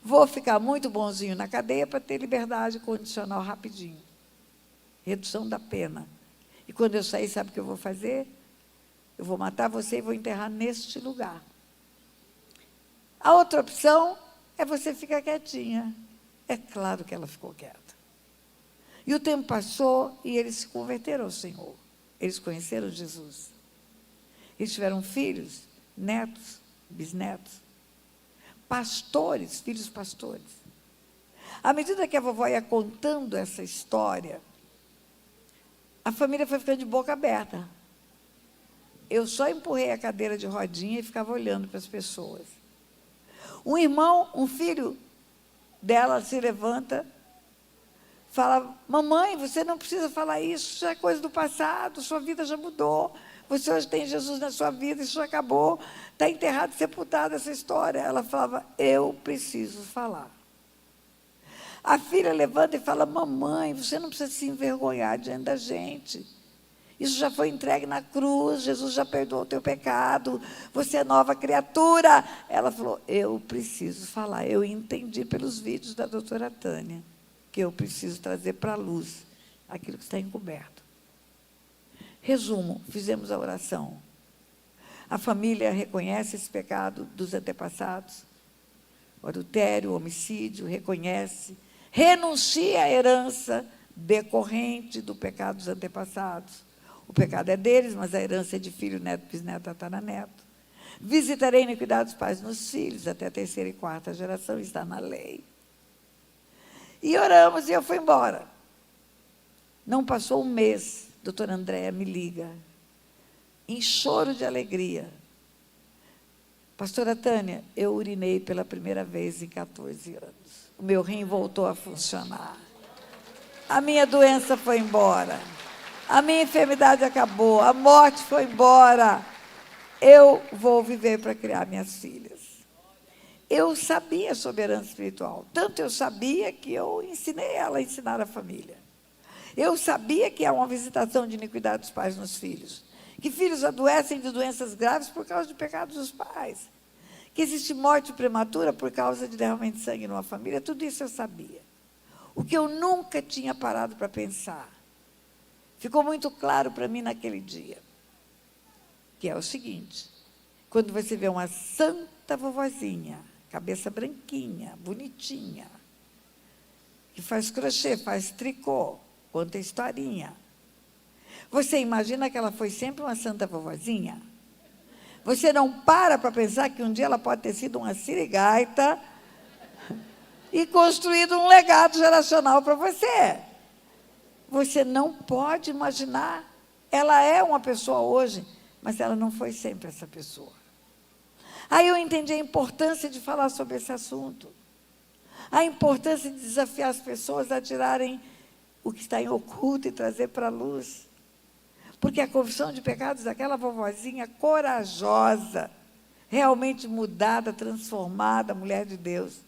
vou ficar muito bonzinho na cadeia para ter liberdade condicional rapidinho, redução da pena. E quando eu sair, sabe o que eu vou fazer? Eu vou matar você e vou enterrar neste lugar. A outra opção é você ficar quietinha. É claro que ela ficou quieta. E o tempo passou e eles se converteram ao Senhor. Eles conheceram Jesus. Eles tiveram filhos, netos, bisnetos, pastores, filhos pastores. À medida que a vovó ia contando essa história, a família foi ficando de boca aberta. Eu só empurrei a cadeira de rodinha e ficava olhando para as pessoas. Um irmão, um filho dela se levanta, fala: mamãe, você não precisa falar isso, isso é coisa do passado, sua vida já mudou, você hoje tem Jesus na sua vida, isso já acabou, está enterrado, sepultado essa história. Ela falava: eu preciso falar. A filha levanta e fala: mamãe, você não precisa se envergonhar diante da gente. Isso já foi entregue na cruz, Jesus já perdoou o teu pecado, você é nova criatura. Ela falou: eu preciso falar, eu entendi pelos vídeos da doutora Tânia, que eu preciso trazer para a luz aquilo que está encoberto. Resumo, fizemos a oração. A família reconhece esse pecado dos antepassados, o adultério, o homicídio, reconhece, renuncia à herança decorrente do pecado dos antepassados. O pecado é deles, mas a herança é de filho, neto, bisneto, tataraneto. Visitarei a iniquidade dos pais nos filhos, até a terceira e quarta geração, está na lei. E oramos, e eu fui embora. Não passou um mês, doutora Andréia me liga, em choro de alegria: pastora Tânia, eu urinei pela primeira vez em 14 anos. O meu rim voltou a funcionar. A minha doença foi embora. A minha enfermidade acabou. A morte foi embora. Eu vou viver para criar minhas filhas. Eu sabia sobre herança espiritual. Tanto eu sabia que eu ensinei ela a ensinar a família. Eu sabia que há uma visitação de iniquidade dos pais nos filhos. Que filhos adoecem de doenças graves por causa de pecados dos pais. Que existe morte prematura por causa de derramamento de sangue numa família. Tudo isso eu sabia. O que eu nunca tinha parado para pensar, ficou muito claro para mim naquele dia, que é o seguinte: quando você vê uma santa vovozinha, cabeça branquinha, bonitinha, que faz crochê, faz tricô, conta historinha, você imagina que ela foi sempre uma santa vovozinha? Você não para pensar que um dia ela pode ter sido uma sirigaita e construído um legado geracional para você. Você não pode imaginar. Ela é uma pessoa hoje, mas ela não foi sempre essa pessoa. Aí eu entendi a importância de falar sobre esse assunto. A importância de desafiar as pessoas a tirarem o que está em oculto e trazer para a luz. Porque a confissão de pecados daquela vovozinha corajosa, realmente mudada, transformada, mulher de Deus,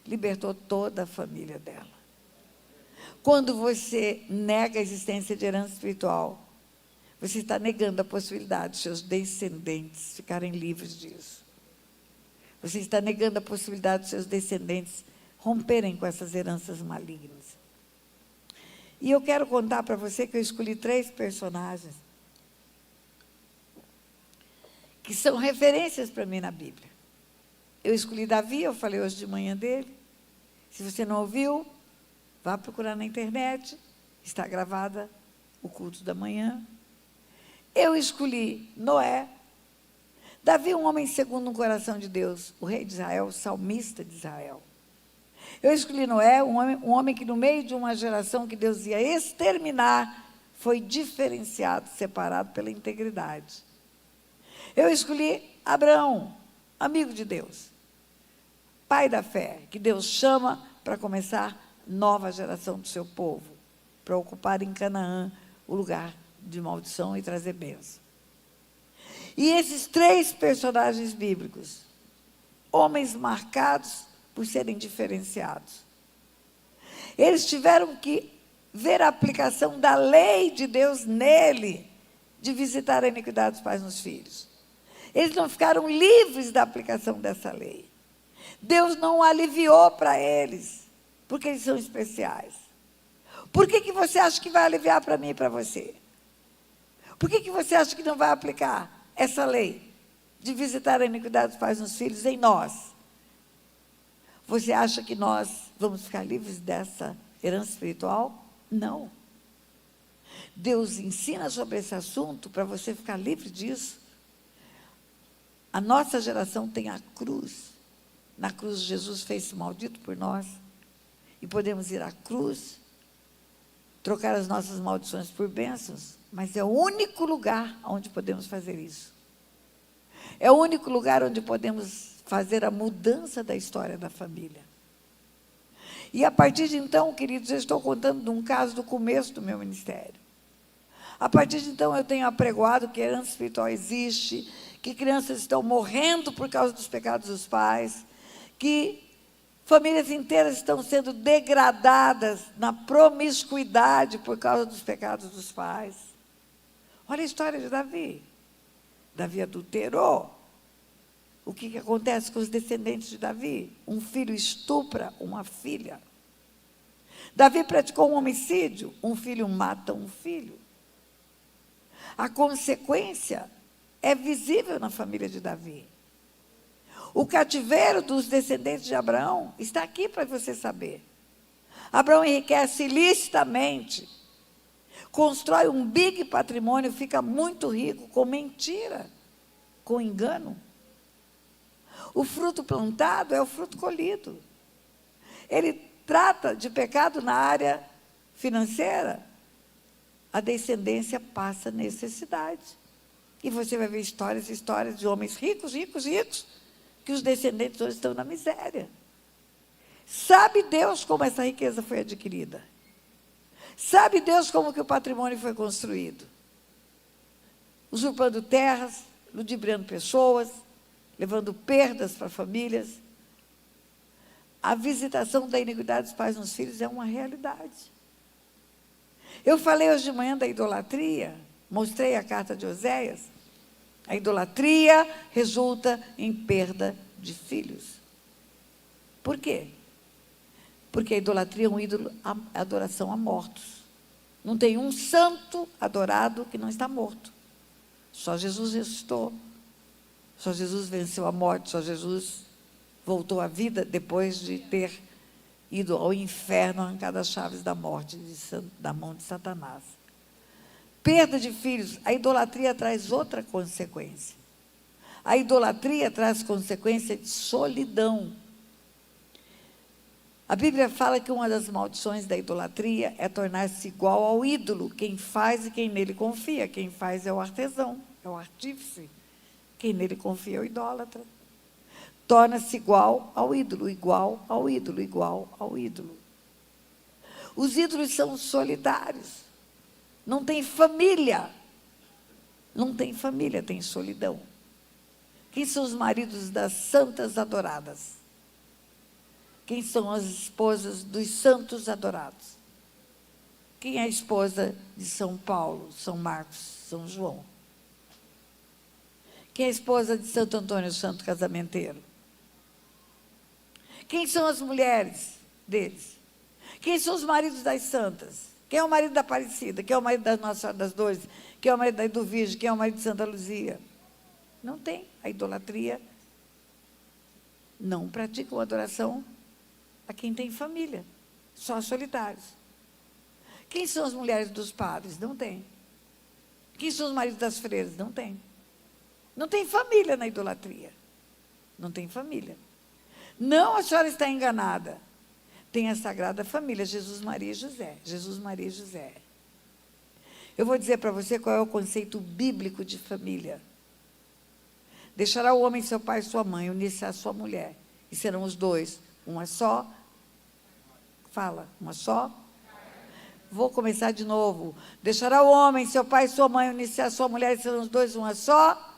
libertou toda a família dela. Quando você nega a existência de herança espiritual, você está negando a possibilidade de seus descendentes ficarem livres disso. Você está negando a possibilidade de seus descendentes romperem com essas heranças malignas. E eu quero contar para você que eu escolhi 3 personagens que são referências para mim na Bíblia. Eu escolhi Davi, eu falei hoje de manhã dele. Se você não ouviu, vá procurar na internet, está gravada o culto da manhã. Eu escolhi Noé. Davi, um homem segundo o coração de Deus, o rei de Israel, o salmista de Israel. Eu escolhi Noé, um homem que no meio de uma geração que Deus ia exterminar, foi diferenciado, separado pela integridade. Eu escolhi Abraão, amigo de Deus, pai da fé, que Deus chama para começar nova geração do seu povo, para ocupar em Canaã o lugar de maldição e trazer bênção. E esses 3 personagens bíblicos, homens marcados por serem diferenciados, eles tiveram que ver a aplicação da lei de Deus nele, de visitar a iniquidade dos pais nos filhos. Eles não ficaram livres da aplicação dessa lei. Deus não aliviou para eles, porque eles são especiais. Por que você acha que vai aliviar para mim e para você? Por que você acha que não vai aplicar essa lei de visitar a iniquidade dos pais nos filhos em nós? Você acha que nós vamos ficar livres dessa herança espiritual? Não. Deus ensina sobre esse assunto para você ficar livre disso. A nossa geração tem a cruz. Na cruz Jesus fez-se maldito por nós. E podemos ir à cruz, trocar as nossas maldições por bênçãos, mas é o único lugar onde podemos fazer isso. É o único lugar onde podemos fazer a mudança da história da família. E a partir de então, queridos, eu estou contando de um caso do começo do meu ministério. A partir de então, eu tenho apregoado que a herança espiritual existe, que crianças estão morrendo por causa dos pecados dos pais, que Famílias inteiras estão sendo degradadas na promiscuidade por causa dos pecados dos pais. Olha a história de Davi. Davi adulterou. O que acontece com os descendentes de Davi? Um filho estupra uma filha. Davi praticou um homicídio, um filho mata um filho. A consequência é visível na família de Davi. O cativeiro dos descendentes de Abraão está aqui para você saber. Abraão enriquece ilicitamente, constrói um big patrimônio, fica muito rico com mentira, com engano. O fruto plantado é o fruto colhido. Ele trata de pecado na área financeira. A descendência passa necessidade. E você vai ver histórias e histórias de homens ricos, ricos, ricos, que os descendentes hoje estão na miséria. Sabe Deus como essa riqueza foi adquirida? Sabe Deus como que o patrimônio foi construído? Usurpando terras, ludibriando pessoas, levando perdas para famílias. A visitação da iniquidade dos pais nos filhos é uma realidade. Eu falei hoje de manhã da idolatria, mostrei a carta de Oséias. A idolatria resulta em perda de filhos. Por quê? Porque a idolatria é um ídolo, a adoração a mortos. Não tem um santo adorado que não está morto. Só Jesus ressuscitou. Só Jesus venceu a morte. Só Jesus voltou à vida depois de ter ido ao inferno, arrancado as chaves da morte da mão de Satanás. Perda de filhos. A idolatria traz outra consequência. A idolatria traz consequência de solidão. A Bíblia fala que uma das maldições da idolatria é tornar-se igual ao ídolo. Quem faz e quem nele confia. Quem faz é o artesão, é o artífice. Quem nele confia é o idólatra. Torna-se igual ao ídolo, igual ao ídolo, igual ao ídolo. Os ídolos são solitários. Não tem família. Não tem família, tem solidão. Quem são os maridos das santas adoradas? Quem são as esposas dos santos adorados? Quem é a esposa de São Paulo, São Marcos, São João? Quem é a esposa de Santo Antônio, Santo Casamenteiro? Quem são as mulheres deles? Quem são os maridos das santas? Quem é o marido da Aparecida? Quem é o marido da Nossa Senhora das Dores? Quem é o marido da Eduvige? Quem é o marido de Santa Luzia? Não tem. A idolatria não pratica uma adoração a quem tem família. Só solitários. Quem são as mulheres dos padres? Não tem. Quem são os maridos das freiras? Não tem. Não tem família na idolatria. Não tem família. Não, a senhora está enganada. Tem a Sagrada Família, Jesus, Maria e José. Jesus, Maria e José. Eu vou dizer para você qual é o conceito bíblico de família. Deixará o homem seu pai e sua mãe, unir-se à sua mulher. E serão os dois, uma só. Fala, uma só. Vou começar de novo. Deixará o homem seu pai e sua mãe, unir-se à sua mulher, e serão os dois, uma só.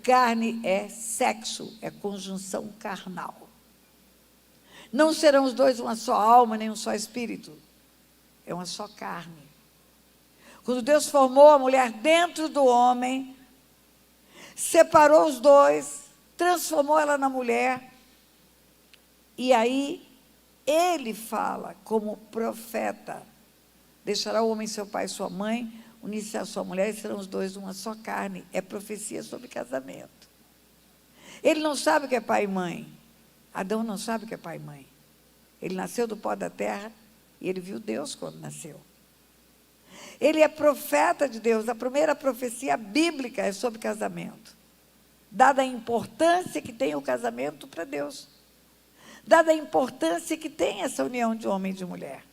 Carne é sexo, é conjunção carnal. Não serão os dois uma só alma, nem um só espírito. É uma só carne. Quando Deus formou a mulher dentro do homem, separou os dois, transformou ela na mulher, e aí ele fala como profeta: deixará o homem seu pai e sua mãe, unir-se à sua mulher, e serão os dois uma só carne. É profecia sobre casamento. Ele não sabe o que é pai e mãe. Adão não sabe o que é pai e mãe. Ele nasceu do pó da terra e ele viu Deus quando nasceu. Ele é profeta de Deus. A primeira profecia bíblica é sobre casamento. Dada a importância que tem o casamento para Deus. Dada a importância que tem essa união de homem e de mulher.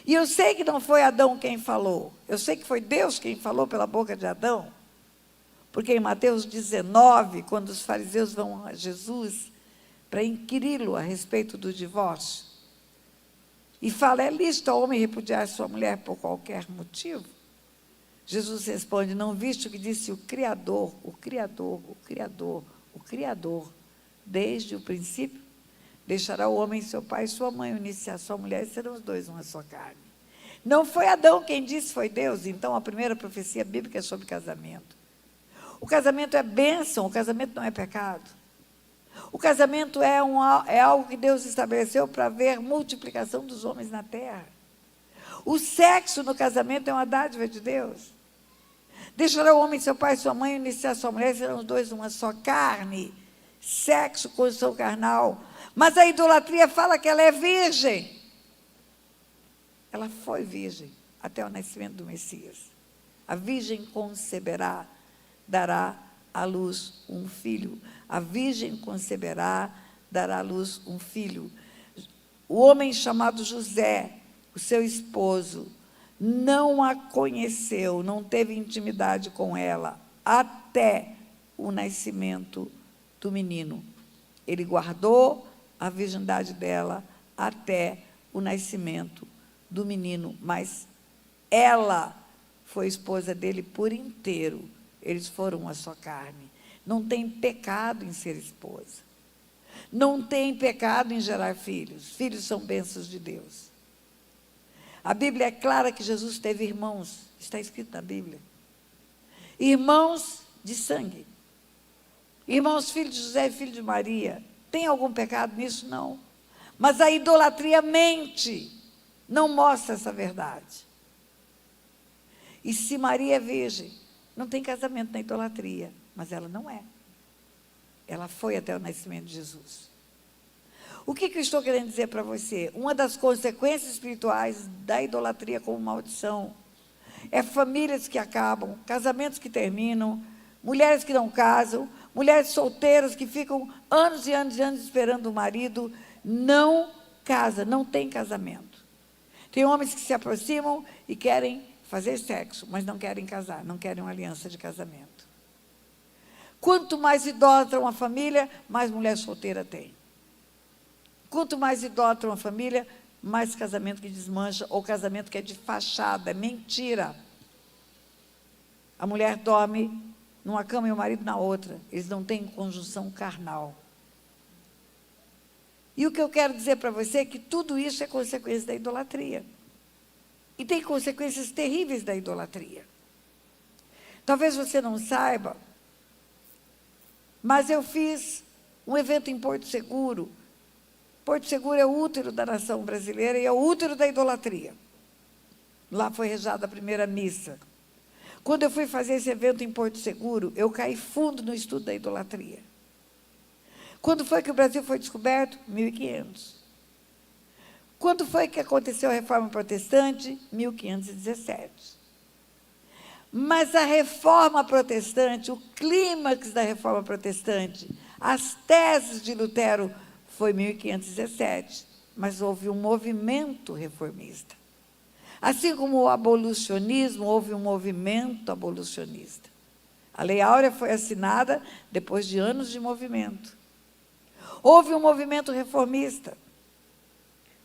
E eu sei que não foi Adão quem falou. Eu sei que foi Deus quem falou pela boca de Adão. Porque em Mateus 19, quando os fariseus vão a Jesus para inquiri-lo a respeito do divórcio, e fala: é lícito ao homem repudiar sua mulher por qualquer motivo? Jesus responde: não viste o que disse o Criador, o Criador, o Criador, o Criador, desde o princípio? Deixará o homem seu pai e sua mãe, unir-se à sua mulher, e serão os dois uma só carne. Não foi Adão quem disse, foi Deus. Então, a primeira profecia bíblica é sobre casamento. O casamento é bênção, o casamento não é pecado. O casamento é algo que Deus estabeleceu para ver multiplicação dos homens na terra. O sexo no casamento é uma dádiva de Deus. Deixará o homem seu pai e sua mãe, unir-se à sua mulher, serão os dois uma só carne. Sexo, condição carnal. Mas a idolatria fala que ela é virgem. Ela foi virgem até o nascimento do Messias. A virgem conceberá, dará à luz um filho. A virgem conceberá, dará à luz um filho. O homem chamado José, o seu esposo, não a conheceu, não teve intimidade com ela, até o nascimento do menino. Ele guardou a virgindade dela até o nascimento do menino, mas ela foi esposa dele por inteiro. Eles foram uma só carne. Não tem pecado em ser esposa. Não tem pecado em gerar filhos. Filhos são bênçãos de Deus. A Bíblia é clara que Jesus teve irmãos. Está escrito na Bíblia. Irmãos de sangue. Irmãos, filho de José e filho de Maria. Tem algum pecado nisso? Não. Mas a idolatria mente. Não mostra essa verdade. E se Maria é virgem, não tem casamento na idolatria, mas ela não é. Ela foi até o nascimento de Jesus. O que eu estou querendo dizer para você? Uma das consequências espirituais da idolatria como maldição é famílias que acabam, casamentos que terminam, mulheres que não casam, mulheres solteiras que ficam anos e anos e anos esperando o marido, não casa, não tem casamento. Tem homens que se aproximam e querem fazer sexo, mas não querem casar, não querem uma aliança de casamento. Quanto mais idólatra uma família, mais mulher solteira tem. Quanto mais idólatra uma família, mais casamento que desmancha, ou casamento que é de fachada, é mentira. A mulher dorme numa cama e o marido na outra. Eles não têm conjunção carnal. E o que eu quero dizer para você é que tudo isso é consequência da idolatria. E tem consequências terríveis da idolatria. Talvez você não saiba, mas eu fiz um evento em Porto Seguro. Porto Seguro é o útero da nação brasileira e é o útero da idolatria. Lá foi rezada a primeira missa. Quando eu fui fazer esse evento em Porto Seguro, eu caí fundo no estudo da idolatria. Quando foi que o Brasil foi descoberto? 1500. Quando foi que aconteceu a Reforma Protestante? 1517. Mas a Reforma Protestante, o clímax da Reforma Protestante, as teses de Lutero, foi 1517. Mas houve um movimento reformista. Assim como o abolicionismo, houve um movimento abolicionista. A Lei Áurea foi assinada depois de anos de movimento. Houve um movimento reformista,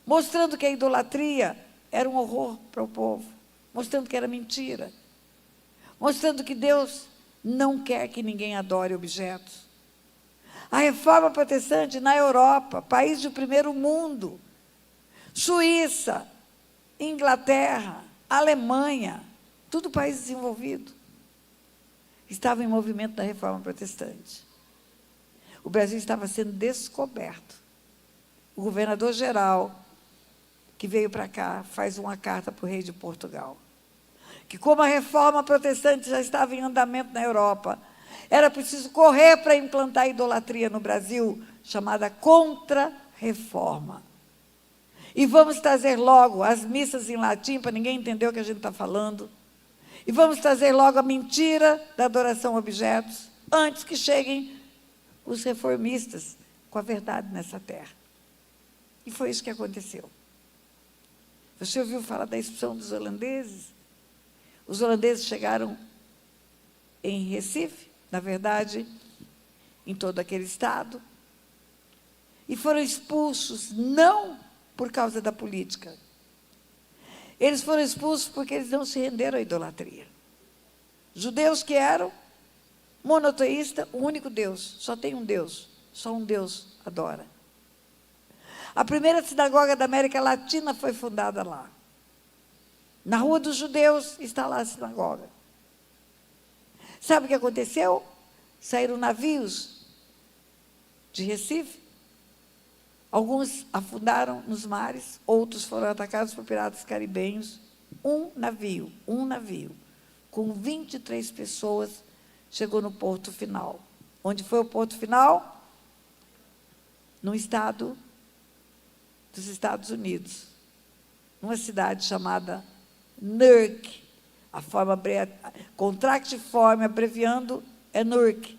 mostrando que a idolatria era um horror para o povo, mostrando que era mentira, mostrando que Deus não quer que ninguém adore objetos. A Reforma Protestante na Europa, país do primeiro mundo, Suíça, Inglaterra, Alemanha, tudo país desenvolvido, estava em movimento da Reforma Protestante. O Brasil estava sendo descoberto. O governador-geral, que veio para cá, faz uma carta para o rei de Portugal, que como a Reforma Protestante já estava em andamento na Europa, era preciso correr para implantar a idolatria no Brasil, chamada Contra-Reforma. E vamos trazer logo as missas em latim, para ninguém entender o que a gente está falando. E vamos trazer logo a mentira da adoração a objetos, antes que cheguem os reformistas com a verdade nessa terra. E foi isso que aconteceu. Você ouviu falar da expulsão dos holandeses? Os holandeses chegaram em Recife, na verdade, em todo aquele estado, e foram expulsos, não por causa da política. Eles foram expulsos porque eles não se renderam à idolatria. Judeus que eram monoteísta, o único Deus, só tem um Deus, só um Deus adora. A primeira sinagoga da América Latina foi fundada lá. Na Rua dos Judeus está lá a sinagoga. Sabe o que aconteceu? Saíram navios de Recife. Alguns afundaram nos mares, outros foram atacados por piratas caribenhos. Um navio, com 23 pessoas, chegou no porto final. Onde foi o porto final? No estado dos Estados Unidos, numa cidade chamada Newark. A forma contractiforme, abreviando, é Newark.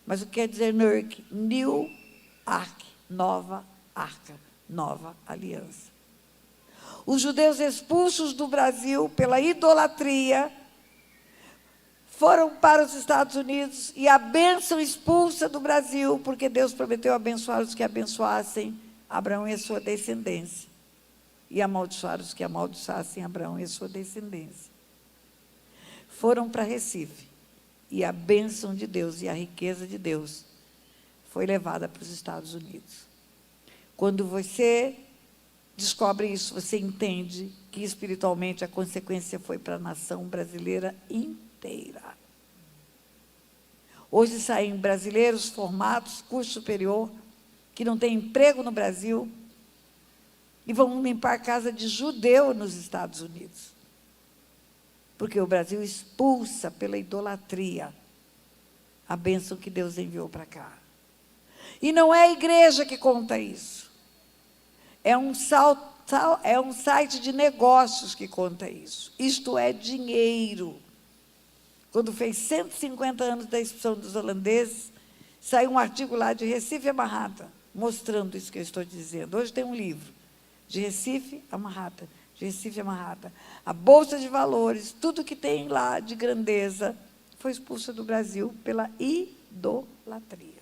Mas o que quer dizer Newark? New Ark, nova arca, nova aliança. Os judeus expulsos do Brasil pela idolatria foram para os Estados Unidos, e a bênção expulsa do Brasil, porque Deus prometeu abençoar os que abençoassem Abraão e a sua descendência, e amaldiçoar os que amaldiçoassem Abraão e a sua descendência. Foram para Recife, e a bênção de Deus e a riqueza de Deus foi levada para os Estados Unidos. Quando você descobre isso, você entende que espiritualmente a consequência foi para a nação brasileira inteira. Hoje saem brasileiros formados, curso superior, que não têm emprego no Brasil, e vão limpar a casa de judeu nos Estados Unidos. Porque o Brasil expulsa pela idolatria a bênção que Deus enviou para cá. E não é a igreja que conta isso. É um site de negócios que conta isso. Isto é dinheiro. Quando fez 150 anos da expulsão dos holandeses, saiu um artigo lá de Recife a Manhattan, mostrando isso que eu estou dizendo. Hoje tem um livro, de Recife a Manhattan, de Recife a Manhattan. A Bolsa de Valores, tudo que tem lá de grandeza, foi expulsa do Brasil pela idolatria.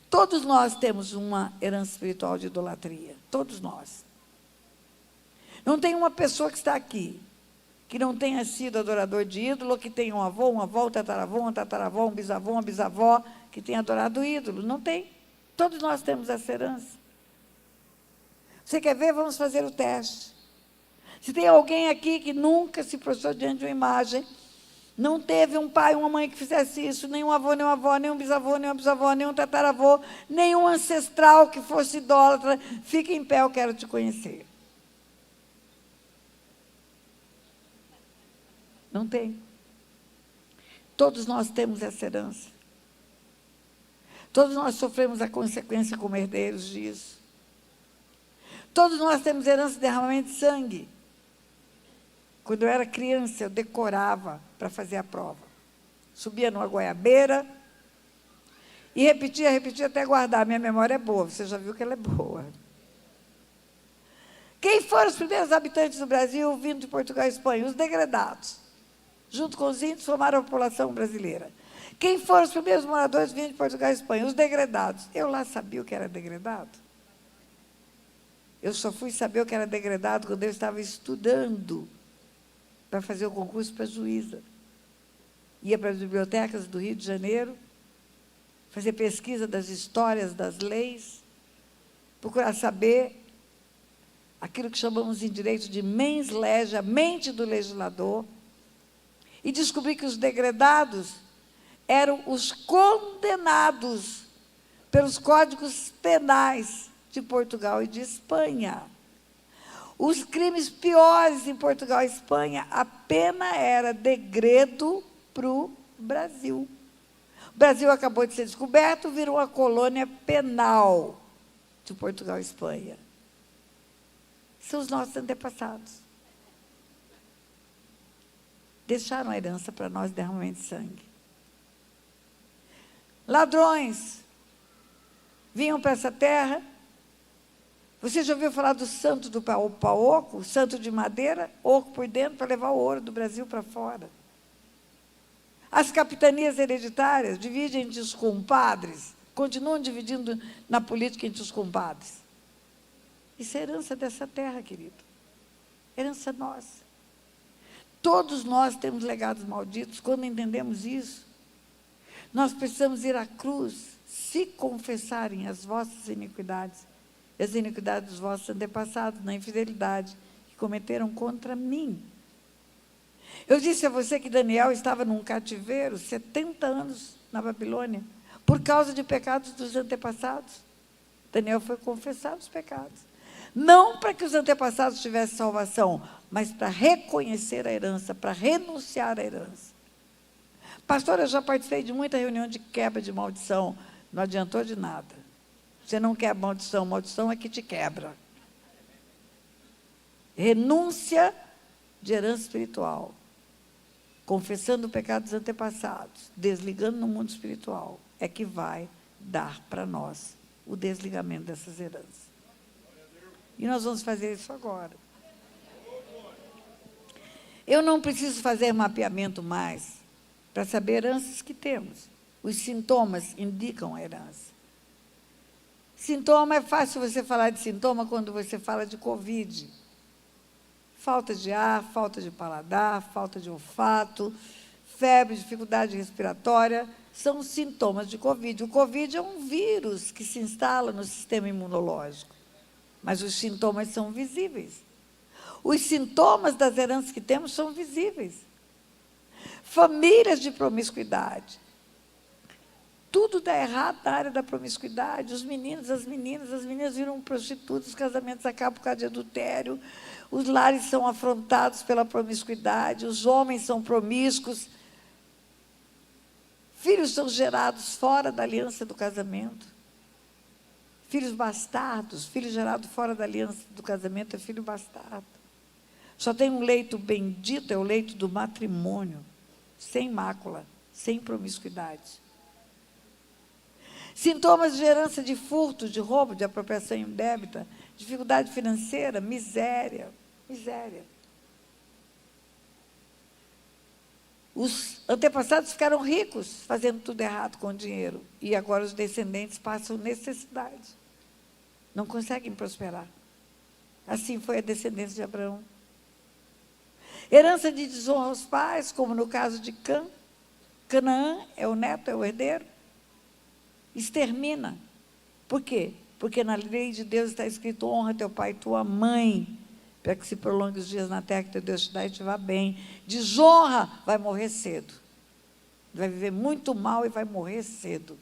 Todos nós temos uma herança espiritual de idolatria. Todos nós. Não tem uma pessoa que está aqui que não tenha sido adorador de ídolo, ou que tenha um avô, uma avó, um tataravó, um bisavô, uma bisavó, que tenha adorado ídolo. Não tem. Todos nós temos essa herança. Você quer ver? Vamos fazer o teste. Se tem alguém aqui que nunca se prostrou diante de uma imagem, não teve um pai, uma mãe que fizesse isso, nem um avô, nem uma avó, nem um bisavô, nem uma bisavó, nem um tataravô, nenhum ancestral que fosse idólatra, fique em pé, eu quero te conhecer. Não tem. Todos nós temos essa herança. Todos nós sofremos a consequência como herdeiros disso. Todos nós temos herança de derramamento de sangue. Quando eu era criança, eu decorava para fazer a prova. Subia numa goiabeira e repetia até guardar. Minha memória é boa, você já viu que ela é boa. Quem foram os primeiros habitantes do Brasil vindo de Portugal e Espanha? Os degredados. Junto com os índios, formaram a população brasileira. Quem foram os primeiros moradores vindo de Portugal e Espanha? Os degredados. Eu lá sabia o que era degredado. Eu só fui saber o que era degredado quando eu estava estudando para fazer o concurso para juíza. Ia para as bibliotecas do Rio de Janeiro, fazer pesquisa das histórias, das leis, procurar saber aquilo que chamamos em direito de mens legem, a mente do legislador, e descobri que os degredados eram os condenados pelos códigos penais de Portugal e de Espanha. Os crimes piores em Portugal e Espanha, a pena era degredo para o Brasil. O Brasil acabou de ser descoberto, virou a colônia penal de Portugal e Espanha. São os nossos antepassados. Deixaram a herança para nós, derramamento de sangue. Ladrões vinham para essa terra. Você já ouviu falar do santo do Paoco, o santo de madeira, oco por dentro, para levar o ouro do Brasil para fora? As capitanias hereditárias dividem entre os compadres, continuam dividindo na política entre os compadres. Isso é herança dessa terra, querido. Herança nossa. Todos nós temos legados malditos. Quando entendemos isso, Nós precisamos ir à cruz, se confessarem as vossas iniquidades, e as iniquidades dos vossos antepassados, na infidelidade que cometeram contra mim. Eu disse a você que Daniel estava num cativeiro, 70 anos na Babilônia, por causa de pecados dos antepassados. Daniel foi confessar os pecados. Não para que os antepassados tivessem salvação, mas para reconhecer a herança, para renunciar à herança. Pastor, eu já participei de muita reunião de quebra de maldição. Não adiantou de nada. Você não quer maldição, maldição é que te quebra. Renúncia de herança espiritual. Confessando o pecado dos antepassados, desligando no mundo espiritual, é que vai dar para nós o desligamento dessas heranças. E nós vamos fazer isso agora. Eu não preciso fazer mapeamento mais para saber heranças que temos. Os sintomas indicam a herança. Sintoma, é fácil você falar de sintoma quando você fala de Covid. Falta de ar, falta de paladar, falta de olfato, febre, dificuldade respiratória, são sintomas de Covid. O Covid é um vírus que se instala no sistema imunológico, mas os sintomas são visíveis. Os sintomas das heranças que temos são visíveis. Famílias de promiscuidade. Tudo dá errado na área da promiscuidade. Os meninos, as meninas viram prostitutas, os casamentos acabam por causa de adultério, os lares são afrontados pela promiscuidade, os homens são promíscuos, filhos são gerados fora da aliança do casamento, filhos bastardos, filho gerado fora da aliança do casamento é filho bastardo. Só tem um leito bendito, é o leito do matrimônio, sem mácula, sem promiscuidade. Sintomas de herança de furto, de roubo, de apropriação indébita, dificuldade financeira, miséria. Os antepassados ficaram ricos, fazendo tudo errado com o dinheiro, e agora os descendentes passam necessidade. Não conseguem prosperar. Assim foi a descendência de Abraão. Herança de desonra aos pais, como no caso de Canaã, é o neto, é o herdeiro. Extermina. Por quê? Porque na lei de Deus está escrito: honra teu pai e tua mãe, para que se prolongue os dias na terra que teu Deus te dá e te vá bem. Desonra, vai morrer cedo. Vai viver muito mal e vai morrer cedo.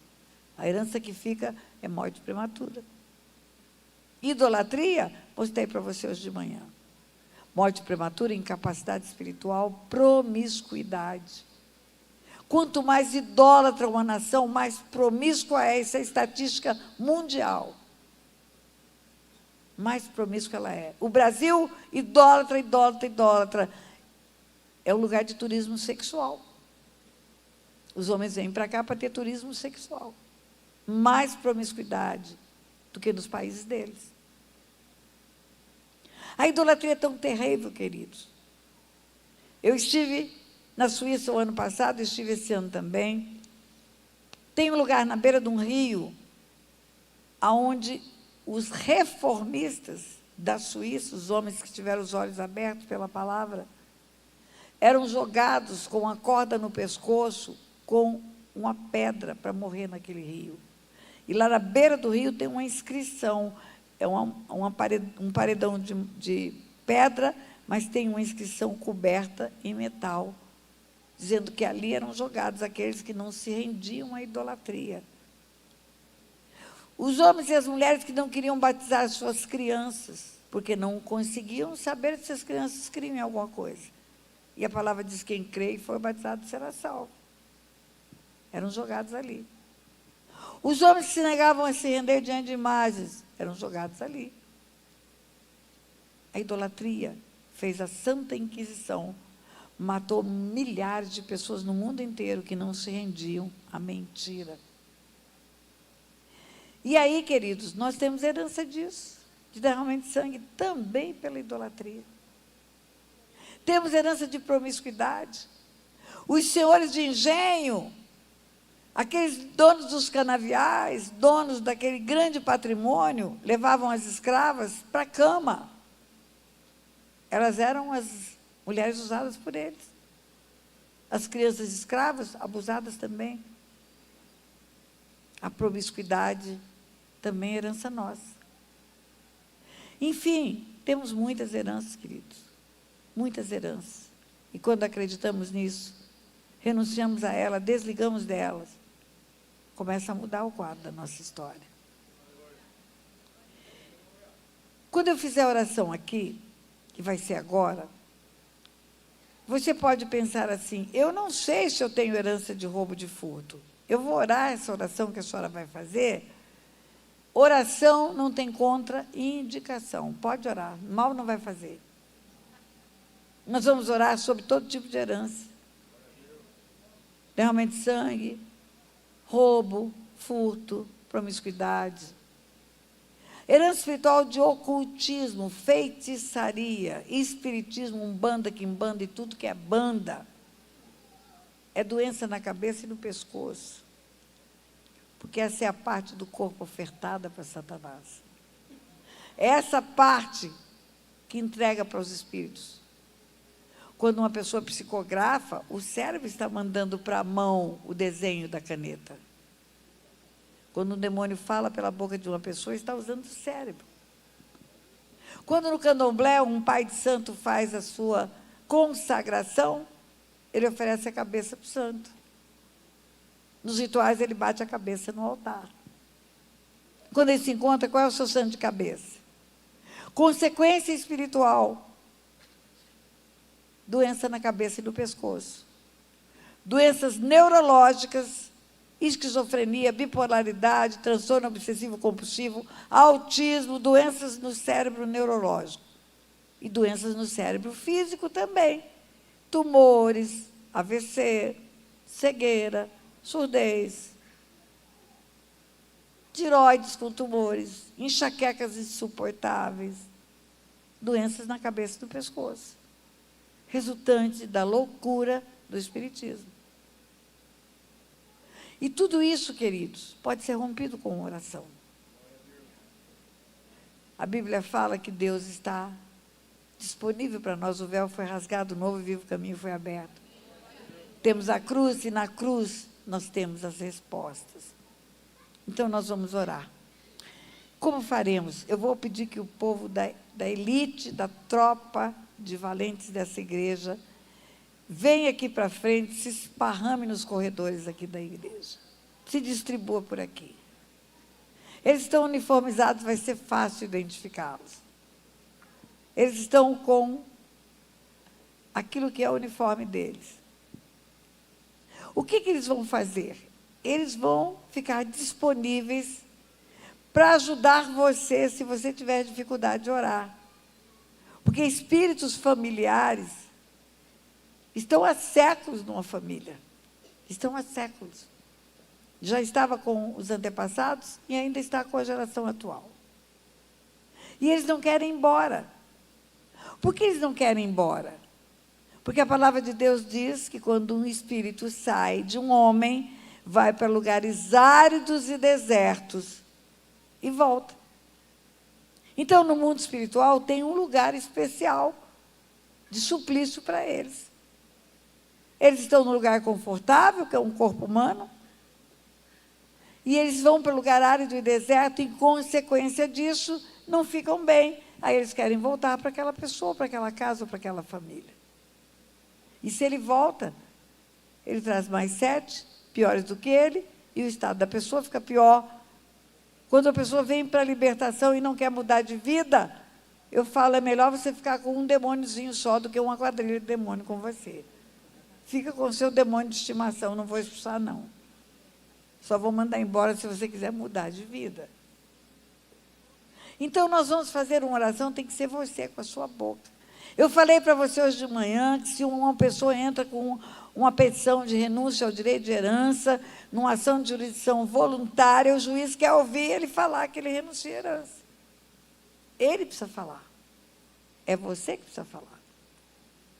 A herança que fica é morte prematura. Idolatria, mostrei para você hoje de manhã. Morte prematura, incapacidade espiritual, promiscuidade. Quanto mais idólatra uma nação, mais promíscua é. Essa estatística mundial. Mais promíscua ela é. O Brasil, idólatra. É um lugar de turismo sexual. Os homens vêm para cá para ter turismo sexual. Mais promiscuidade do que nos países deles. A idolatria é tão terrível, queridos. Eu estive na Suíça o ano passado, estive esse ano também. Tem um lugar na beira de um rio, onde os reformistas da Suíça, os homens que tiveram os olhos abertos pela palavra, eram jogados com uma corda no pescoço, com uma pedra para morrer naquele rio. E lá na beira do rio tem uma inscrição, é um paredão de pedra, mas tem uma inscrição coberta em metal, dizendo que ali eram jogados aqueles que não se rendiam à idolatria. Os homens e as mulheres que não queriam batizar as suas crianças, porque não conseguiam saber se as crianças criam em alguma coisa. E a palavra diz: quem crê e for batizado será salvo. Eram jogados ali. Os homens que se negavam a se render diante de imagens eram jogados ali. A idolatria fez a Santa Inquisição, matou milhares de pessoas no mundo inteiro que não se rendiam à mentira. E aí, queridos, nós temos herança disso, de derramamento de sangue, também pela idolatria. Temos herança de promiscuidade. Os senhores de engenho, aqueles donos dos canaviais, donos daquele grande patrimônio, levavam as escravas para a cama. Elas eram as mulheres usadas por eles. As crianças escravas, abusadas também. A promiscuidade também é herança nossa. Enfim, temos muitas heranças, queridos. Muitas heranças. E quando acreditamos nisso, renunciamos a ela, desligamos delas, começa a mudar o quadro da nossa história. Quando eu fizer a oração aqui, que vai ser agora, você pode pensar assim: eu não sei se eu tenho herança de roubo, de furto. Eu vou orar essa oração que a senhora vai fazer. Oração não tem contraindicação. Pode orar, mal não vai fazer. Nós vamos orar sobre todo tipo de herança. Derramamento de sangue, roubo, furto, promiscuidade. Herança espiritual de ocultismo, feitiçaria, espiritismo, umbanda, quimbanda e tudo que é banda. É doença na cabeça e no pescoço. Porque essa é a parte do corpo ofertada para Satanás. É essa parte que entrega para os espíritos. Quando uma pessoa psicografa, o cérebro está mandando para a mão o desenho da caneta. Quando um demônio fala pela boca de uma pessoa, está usando o cérebro. Quando no candomblé um pai de santo faz a sua consagração, ele oferece a cabeça para o santo. Nos rituais, ele bate a cabeça no altar. Quando ele se encontra, qual é o seu santo de cabeça? Consequência espiritual. Doença na cabeça e no pescoço. Doenças neurológicas, esquizofrenia, bipolaridade, transtorno obsessivo-compulsivo, autismo, doenças no cérebro neurológico. E doenças no cérebro físico também. Tumores, AVC, cegueira, surdez, tireoides com tumores, enxaquecas insuportáveis, doenças na cabeça e no pescoço, resultante da loucura do espiritismo. E tudo isso, queridos, pode ser rompido com oração. A Bíblia fala que Deus está disponível para nós, o véu foi rasgado, o novo e vivo caminho foi aberto. Temos a cruz, e na cruz nós temos as respostas. Então, nós vamos orar. Como faremos? Eu vou pedir que o povo da elite, da tropa de valentes dessa igreja, venha aqui para frente, se esparrame nos corredores aqui da igreja. Se distribua por aqui. Eles estão uniformizados, vai ser fácil identificá-los. Eles estão com aquilo que é o uniforme deles. O que eles vão fazer? Eles vão ficar disponíveis para ajudar você, se você tiver dificuldade de orar. Porque espíritos familiares estão há séculos numa família. Estão há séculos. Já estava com os antepassados e ainda está com a geração atual. E eles não querem ir embora. Por que eles não querem ir embora? Porque a palavra de Deus diz que quando um espírito sai de um homem, vai para lugares áridos e desertos e volta. Então, no mundo espiritual, tem um lugar especial de suplício para eles. Eles estão num lugar confortável, que é um corpo humano, e eles vão para o lugar árido e deserto, e, em consequência disso, não ficam bem. Aí eles querem voltar para aquela pessoa, para aquela casa ou para aquela família. E se ele volta, ele traz mais 7 piores do que ele, e o estado da pessoa fica pior. Quando a pessoa vem para a libertação e não quer mudar de vida, eu falo, é melhor você ficar com um demôniozinho só do que uma quadrilha de demônio com você. Fica com o seu demônio de estimação, não vou expulsar, não. Só vou mandar embora se você quiser mudar de vida. Então, nós vamos fazer uma oração, tem que ser você com a sua boca. Eu falei para você hoje de manhã que se uma pessoa entra com uma petição de renúncia ao direito de herança, numa ação de jurisdição voluntária, o juiz quer ouvir ele falar que ele renuncia à herança. Ele precisa falar. É você que precisa falar.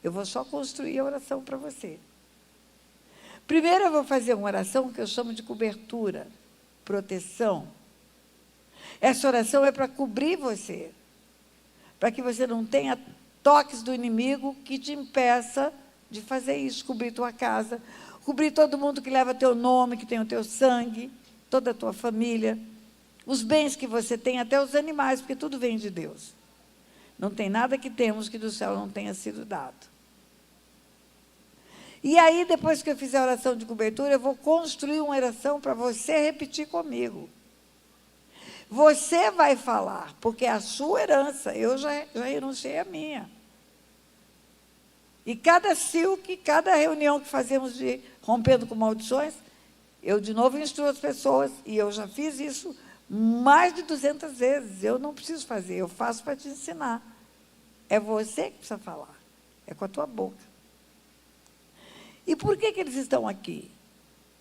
Eu vou só construir a oração para você. Primeiro eu vou fazer uma oração que eu chamo de cobertura, proteção. Essa oração é para cobrir você, para que você não tenha toques do inimigo que te impeça de fazer isso, cobrir tua casa, cobrir todo mundo que leva teu nome, que tem o teu sangue, toda a tua família, os bens que você tem, até os animais, porque tudo vem de Deus. Não tem nada que temos que do céu não tenha sido dado. E aí, depois que eu fizer a oração de cobertura, eu vou construir uma oração para você repetir comigo. Você vai falar, porque é a sua herança, eu já renunciei à minha. E cada silk, cada reunião que fazemos de rompendo com maldições, eu de novo instruo as pessoas, e eu já fiz isso mais de 200 vezes. Eu não preciso fazer, eu faço para te ensinar. É você que precisa falar, é com a tua boca. E por que eles estão aqui?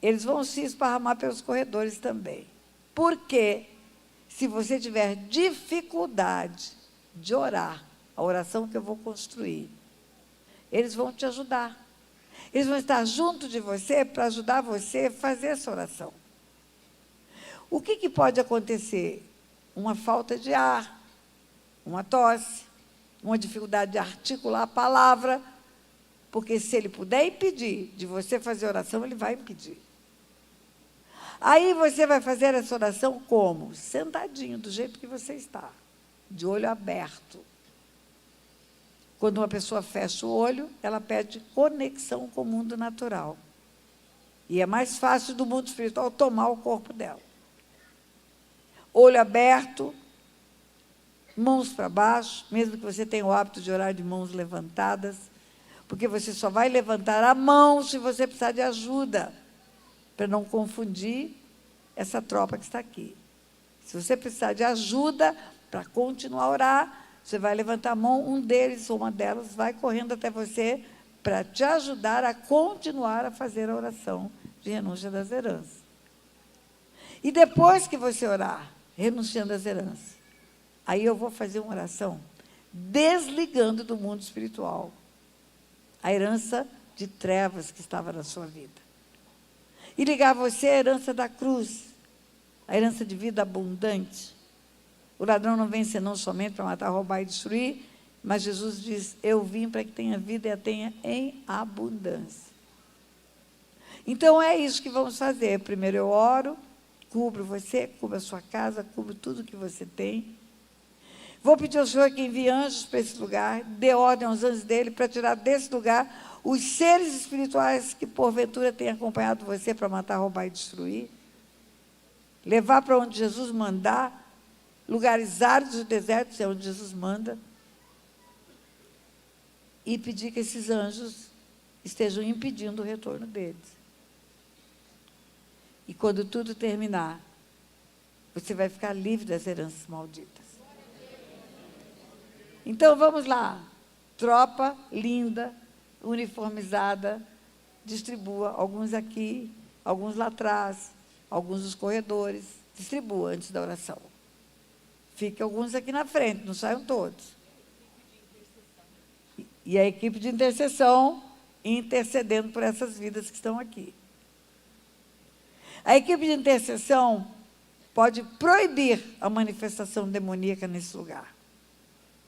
Eles vão se esparramar pelos corredores também. Porque se você tiver dificuldade de orar, a oração que eu vou construir, eles vão te ajudar. Eles vão estar junto de você para ajudar você a fazer essa oração. O que pode acontecer? Uma falta de ar, uma tosse, uma dificuldade de articular a palavra, porque se ele puder impedir de você fazer oração, ele vai impedir. Aí você vai fazer essa oração como? Sentadinho, do jeito que você está, de olho aberto. Quando uma pessoa fecha o olho, ela perde conexão com o mundo natural. E é mais fácil do mundo espiritual tomar o corpo dela. Olho aberto, mãos para baixo, mesmo que você tenha o hábito de orar de mãos levantadas, porque você só vai levantar a mão se você precisar de ajuda, para não confundir essa tropa que está aqui. Se você precisar de ajuda para continuar a orar, você vai levantar a mão, um deles ou uma delas vai correndo até você para te ajudar a continuar a fazer a oração de renúncia das heranças. E depois que você orar, renunciando às heranças, aí eu vou fazer uma oração desligando do mundo espiritual a herança de trevas que estava na sua vida. E ligar você à herança da cruz, a herança de vida abundante. O ladrão não vem senão somente para matar, roubar e destruir, mas Jesus diz, eu vim para que tenha vida e a tenha em abundância. Então é isso que vamos fazer. Primeiro eu oro, cubro você, cubro a sua casa, cubro tudo que você tem. Vou pedir ao Senhor que envie anjos para esse lugar, dê ordem aos anjos dele para tirar desse lugar os seres espirituais que porventura têm acompanhado você para matar, roubar e destruir. Levar para onde Jesus mandar, lugares áridos e desertos é onde Jesus manda. E pedir que esses anjos estejam impedindo o retorno deles. E quando tudo terminar, você vai ficar livre das heranças malditas. Então, vamos lá. Tropa linda, uniformizada, distribua. Alguns aqui, alguns lá atrás, alguns nos corredores. Distribua antes da oração. Fiquem alguns aqui na frente, não saiam todos. E a equipe de intercessão intercedendo por essas vidas que estão aqui. A equipe de intercessão pode proibir a manifestação demoníaca nesse lugar.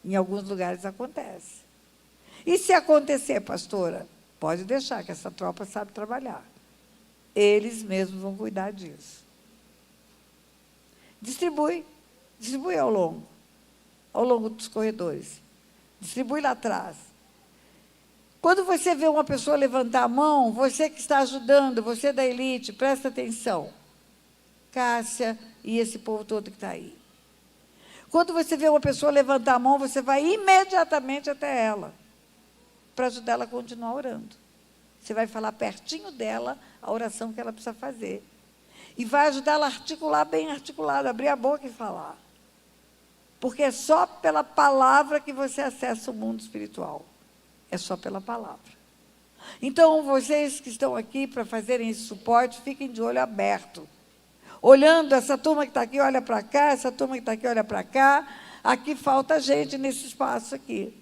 Em alguns lugares acontece. E se acontecer, pastora, pode deixar, que essa tropa sabe trabalhar. Eles mesmos vão cuidar disso. Distribui ao longo dos corredores. Distribui lá atrás. Quando você vê uma pessoa levantar a mão, você que está ajudando, você da elite, presta atenção. Cássia e esse povo todo que está aí. Quando você vê uma pessoa levantar a mão, você vai imediatamente até ela, para ajudar ela a continuar orando. Você vai falar pertinho dela a oração que ela precisa fazer. E vai ajudar ela a articular bem articulado, abrir a boca e falar. Porque é só pela palavra que você acessa o mundo espiritual. É só pela palavra. Então, vocês que estão aqui para fazerem esse suporte, fiquem de olho aberto. Olhando, essa turma que está aqui olha para cá, essa turma que está aqui olha para cá. Aqui falta gente nesse espaço aqui.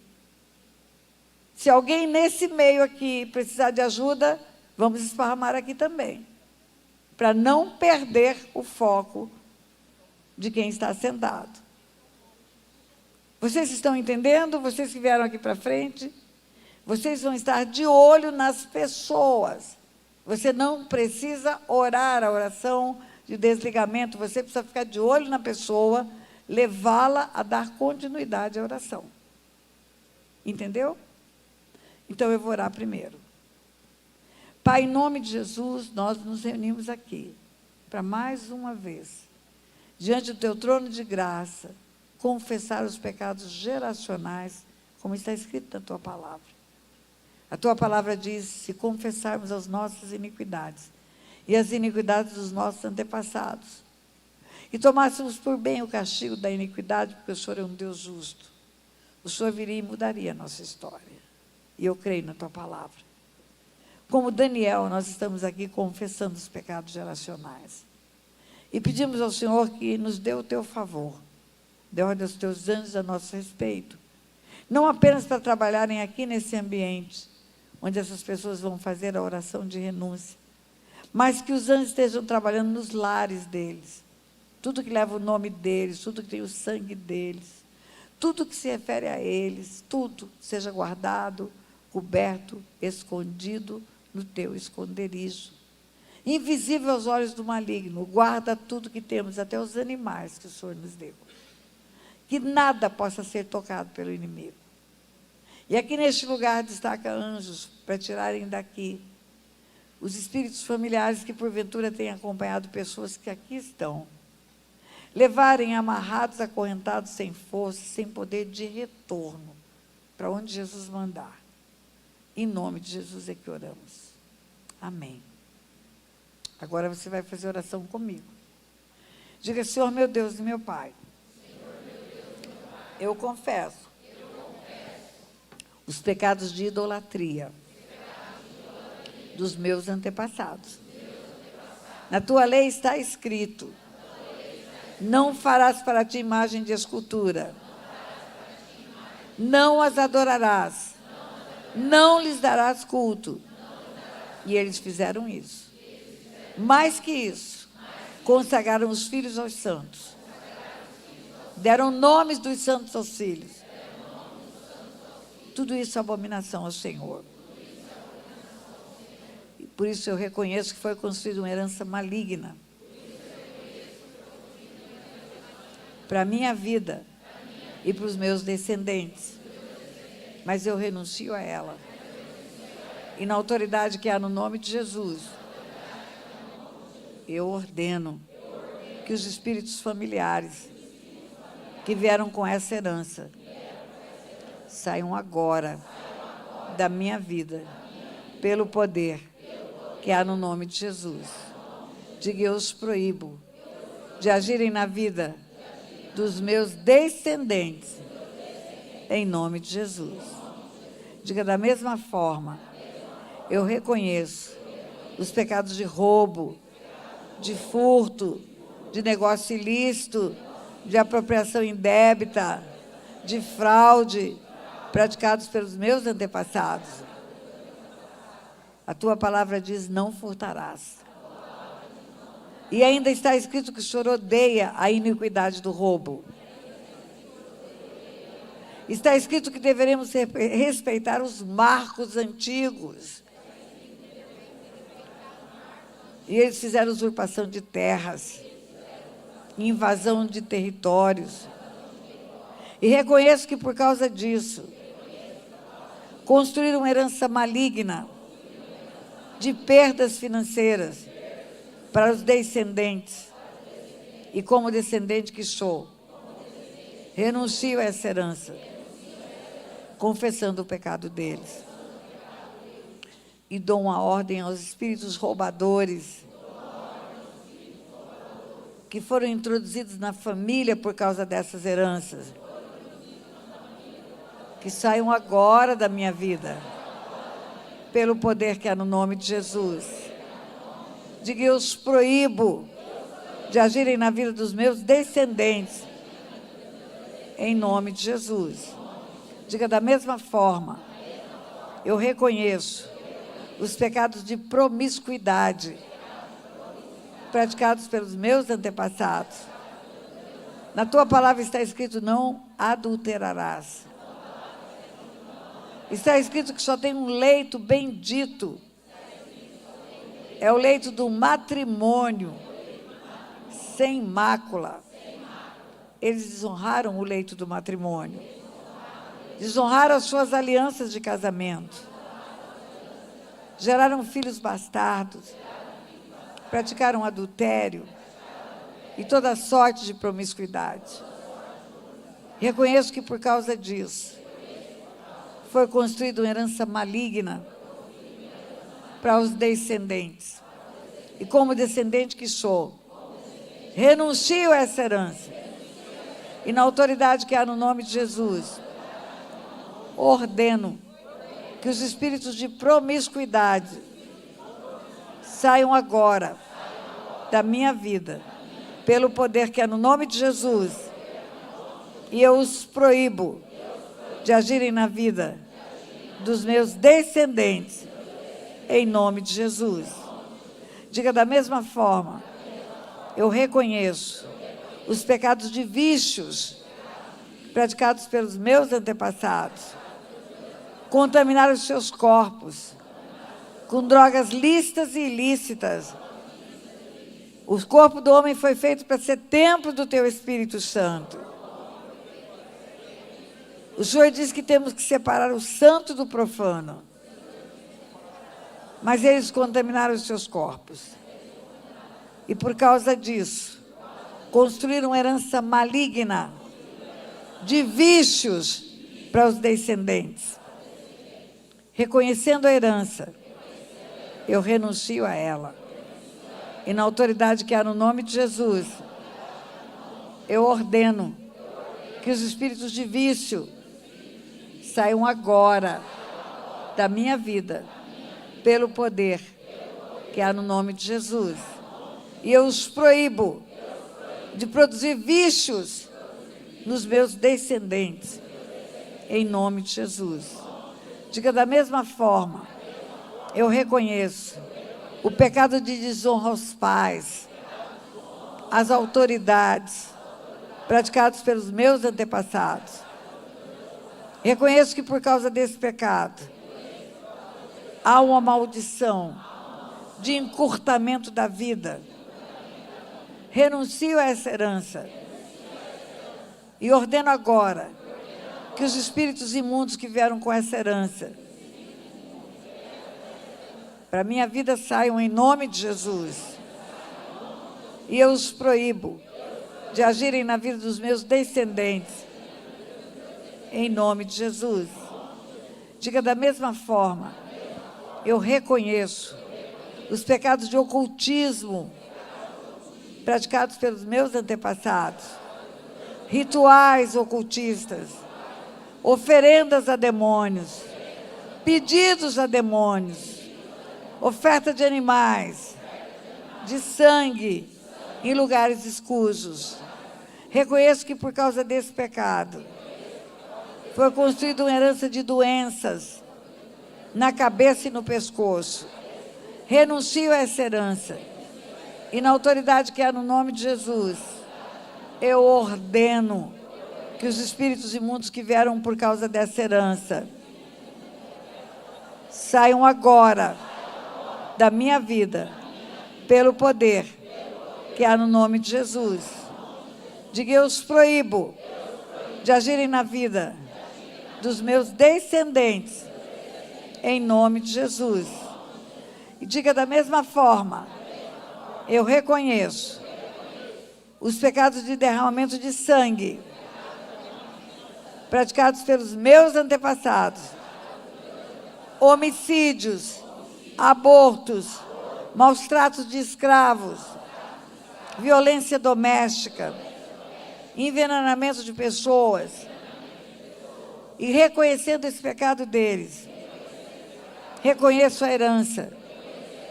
Se alguém nesse meio aqui precisar de ajuda, vamos esparramar aqui também. Para não perder o foco de quem está sentado. Vocês estão entendendo? Vocês que vieram aqui para frente, vocês vão estar de olho nas pessoas. Você não precisa orar a oração de desligamento, você precisa ficar de olho na pessoa, levá-la a dar continuidade à oração. Entendeu? Então, eu vou orar primeiro. Pai, em nome de Jesus, nós nos reunimos aqui, para mais uma vez, diante do teu trono de graça, confessar os pecados geracionais, como está escrito na tua palavra. A tua palavra diz, se confessarmos as nossas iniquidades e as iniquidades dos nossos antepassados, e tomássemos por bem o castigo da iniquidade, porque o Senhor é um Deus justo, o Senhor viria e mudaria a nossa história. E eu creio na tua palavra. Como Daniel, nós estamos aqui confessando os pecados geracionais. E pedimos ao Senhor que nos dê o teu favor, dê ordem aos teus anjos a nosso respeito, não apenas para trabalharem aqui nesse ambiente, onde essas pessoas vão fazer a oração de renúncia, mas que os anjos estejam trabalhando nos lares deles, tudo que leva o nome deles, tudo que tem o sangue deles, tudo que se refere a eles, tudo seja guardado, coberto, escondido no teu esconderijo. Invisível aos olhos do maligno, guarda tudo que temos, até os animais que o Senhor nos deu. Que nada possa ser tocado pelo inimigo. E aqui neste lugar destaca anjos para tirarem daqui os espíritos familiares que porventura têm acompanhado pessoas que aqui estão. Levarem amarrados, acorrentados, sem força, sem poder de retorno, para onde Jesus mandar. Em nome de Jesus é que oramos. Amém. Agora você vai fazer oração comigo. Diga, Senhor meu Deus e meu Pai, eu confesso os pecados de idolatria dos meus antepassados. Na tua lei está escrito, não farás para ti imagem de escultura, não as adorarás, não lhes darás culto. E eles fizeram isso. Mais que isso, consagraram os filhos aos santos, deram nomes dos santos aos filhos. Tudo isso é abominação ao Senhor. E por isso eu reconheço que foi construída uma herança maligna para a minha vida e para os meus descendentes. Mas eu renuncio a ela. E na autoridade que há no nome de Jesus, eu ordeno que os espíritos familiares que vieram com essa herança saiam agora da minha vida, pelo poder que há no nome de Jesus. Diga, eu os proíbo de agirem na vida dos meus descendentes, em nome de Jesus. Diga, da mesma forma, eu reconheço os pecados de roubo, de furto, de negócio ilícito, de apropriação indébita, de fraude, praticados pelos meus antepassados. A tua palavra diz, não furtarás. E ainda está escrito que o Senhor odeia a iniquidade do roubo. Está escrito que deveremos respeitar os marcos antigos. E eles fizeram usurpação de terras, invasão de territórios. E reconheço que por causa disso, construíram uma herança maligna de perdas financeiras para os descendentes. E como descendente que sou, renuncio a essa herança, confessando o pecado deles. E dou uma ordem aos espíritos roubadores que foram introduzidos na família por causa dessas heranças, que saiam agora da minha vida, pelo poder que há no nome de Jesus. Diga, eu os proíbo de agirem na vida dos meus descendentes, em nome de Jesus. Diga, da mesma forma, eu reconheço os pecados de promiscuidade praticados pelos meus antepassados. Na tua palavra está escrito, não adulterarás. Está escrito que só tem um leito bendito. É o leito do matrimônio. sem mácula. Eles desonraram o leito do matrimônio. Desonraram as suas alianças de casamento. Geraram filhos bastardos. Praticaram adultério e toda sorte de promiscuidade. Reconheço que por causa disso foi construída uma herança maligna para os descendentes. E como descendente que sou, renuncio a essa herança. E na autoridade que há no nome de Jesus, ordeno que os espíritos de promiscuidade saiam agora da minha vida, pelo poder que há no nome de Jesus, e eu os proíbo de agirem na vida dos meus descendentes, em nome de Jesus. Diga da mesma forma, eu reconheço os pecados de vícios praticados pelos meus antepassados, contaminaram os seus corpos com drogas lícitas e ilícitas. O corpo do homem foi feito para ser templo do teu Espírito Santo. O Senhor diz que temos que separar o santo do profano. Mas eles contaminaram os seus corpos. E por causa disso, construíram uma herança maligna de vícios para os descendentes. Reconhecendo a herança, eu renuncio a ela. E na autoridade que há no nome de Jesus, eu ordeno que os espíritos de vício saiam agora da minha vida, pelo poder que há no nome de Jesus. E eu os proíbo de produzir vícios nos meus descendentes, em nome de Jesus. Diga da mesma forma, eu reconheço o pecado de desonra aos pais, às autoridades, praticados pelos meus antepassados. Reconheço que por causa desse pecado, há uma maldição de encurtamento da vida. Renuncio a essa herança e ordeno agora que os espíritos imundos que vieram com essa herança para minha vida saiam em nome de Jesus. E eu os proíbo de agirem na vida dos meus descendentes, em nome de Jesus. Diga da mesma forma, eu reconheço os pecados de ocultismo praticados pelos meus antepassados, rituais ocultistas, oferendas a demônios, pedidos a demônios, oferta de animais, de sangue em lugares escusos. Reconheço que por causa desse pecado foi construída uma herança de doenças na cabeça e no pescoço. Renuncio a essa herança. E na autoridade que há no nome de Jesus, eu ordeno que os espíritos imundos que vieram por causa dessa herança saiam agora da minha vida, pelo poder que há no nome de Jesus. Diga, eu os proíbo de agirem na vida dos meus descendentes, em nome de Jesus. E diga da mesma forma, eu reconheço os pecados de derramamento de sangue praticados pelos meus antepassados, homicídios, abortos, maus tratos de escravos, violência doméstica, envenenamento de pessoas, e reconhecendo esse pecado deles, reconheço a herança,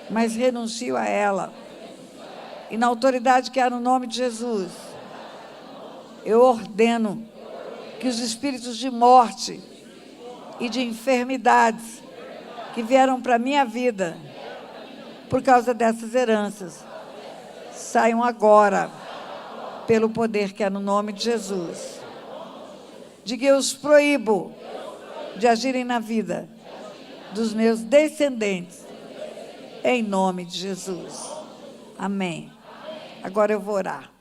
mas renuncio a ela. E na autoridade que há no nome de Jesus, eu ordeno que os espíritos de morte e de enfermidades que vieram para a minha vida por causa dessas heranças saiam agora, pelo poder que há no nome de Jesus. Diga, eu os proíbo de agirem na vida dos meus descendentes, em nome de Jesus. Amém. Agora eu vou orar.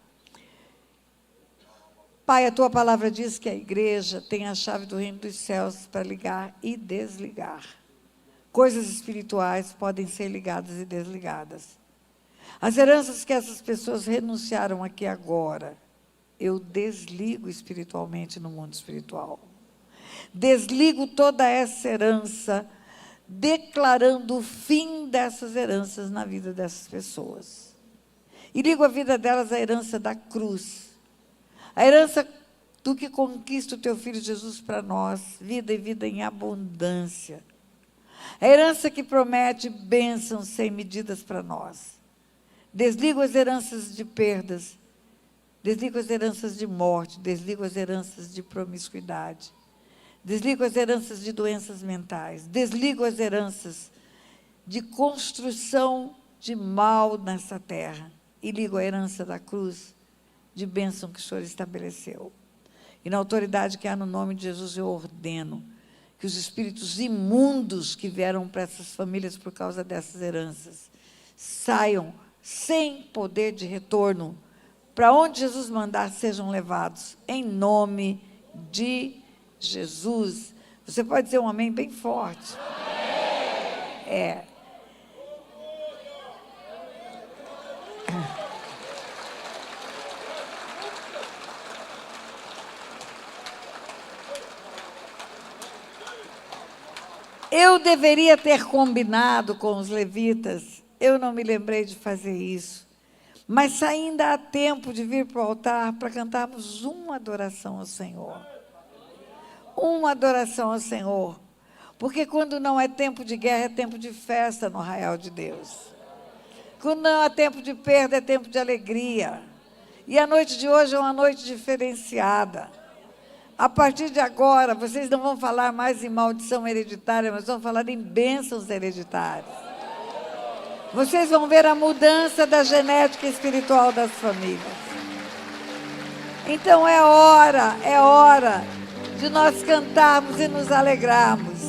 Pai, a tua palavra diz que a igreja tem a chave do reino dos céus para ligar e desligar. Coisas espirituais podem ser ligadas e desligadas. As heranças que essas pessoas renunciaram aqui agora, eu desligo espiritualmente no mundo espiritual. Desligo toda essa herança, declarando o fim dessas heranças na vida dessas pessoas. E ligo a vida delas à herança da cruz. A herança do que conquista o teu Filho Jesus para nós, vida e vida em abundância. A herança que promete bênçãos sem medidas para nós. Desligo as heranças de perdas, desligo as heranças de morte, desligo as heranças de promiscuidade, desligo as heranças de doenças mentais, desligo as heranças de construção de mal nessa terra e ligo a herança da cruz de bênção que o Senhor estabeleceu. E na autoridade que há no nome de Jesus eu ordeno que os espíritos imundos que vieram para essas famílias por causa dessas heranças saiam sem poder de retorno, para onde Jesus mandar sejam levados, em nome de Jesus. Você pode dizer um amém bem forte? É. Eu deveria ter combinado com os levitas, eu não me lembrei de fazer isso, mas ainda há tempo de vir para o altar para cantarmos uma adoração ao Senhor. Uma adoração ao Senhor, porque quando não é tempo de guerra, é tempo de festa no arraial de Deus. Quando não é tempo de perda, é tempo de alegria. E a noite de hoje é uma noite diferenciada. A partir de agora, vocês não vão falar mais em maldição hereditária, mas vão falar em bênçãos hereditárias. Vocês vão ver a mudança da genética espiritual das famílias. Então é hora de nós cantarmos e nos alegrarmos.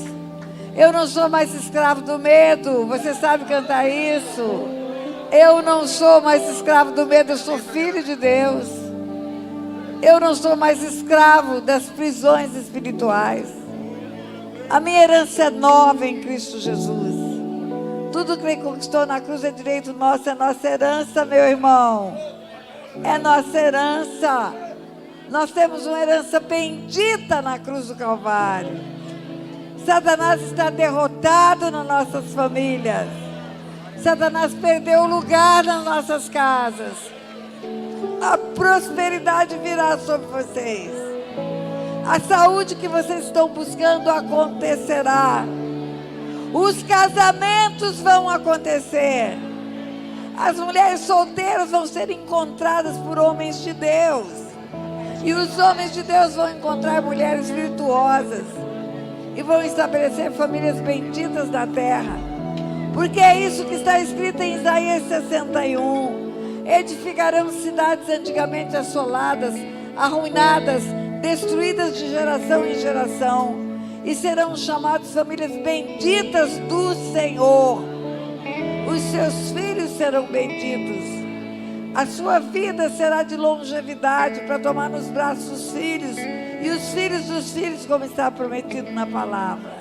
Eu não sou mais escravo do medo, você sabe cantar isso? Eu não sou mais escravo do medo, eu sou filho de Deus. Eu não sou mais escravo das prisões espirituais. A minha herança é nova em Cristo Jesus. Tudo que Ele conquistou na cruz é direito nosso, é nossa herança, meu irmão. É nossa herança. Nós temos uma herança bendita na cruz do Calvário. Satanás está derrotado nas nossas famílias. Satanás perdeu o lugar nas nossas casas. A prosperidade virá sobre vocês. A saúde que vocês estão buscando acontecerá. Os casamentos vão acontecer. As mulheres solteiras vão ser encontradas por homens de Deus. E os homens de Deus vão encontrar mulheres virtuosas. E vão estabelecer famílias benditas na terra. Porque é isso que está escrito em Isaías 61. Edificarão cidades antigamente assoladas, arruinadas, destruídas de geração em geração. E serão chamados famílias benditas do Senhor. Os seus filhos serão benditos. A sua vida será de longevidade para tomar nos braços os filhos. E os filhos dos filhos, como está prometido na palavra.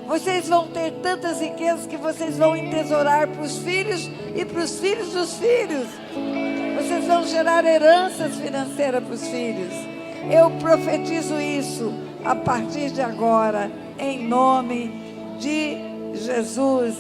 Vocês vão ter tantas riquezas que vocês vão entesourar para os filhos e para os filhos dos filhos. Vocês vão gerar heranças financeiras para os filhos. Eu profetizo isso a partir de agora, em nome de Jesus.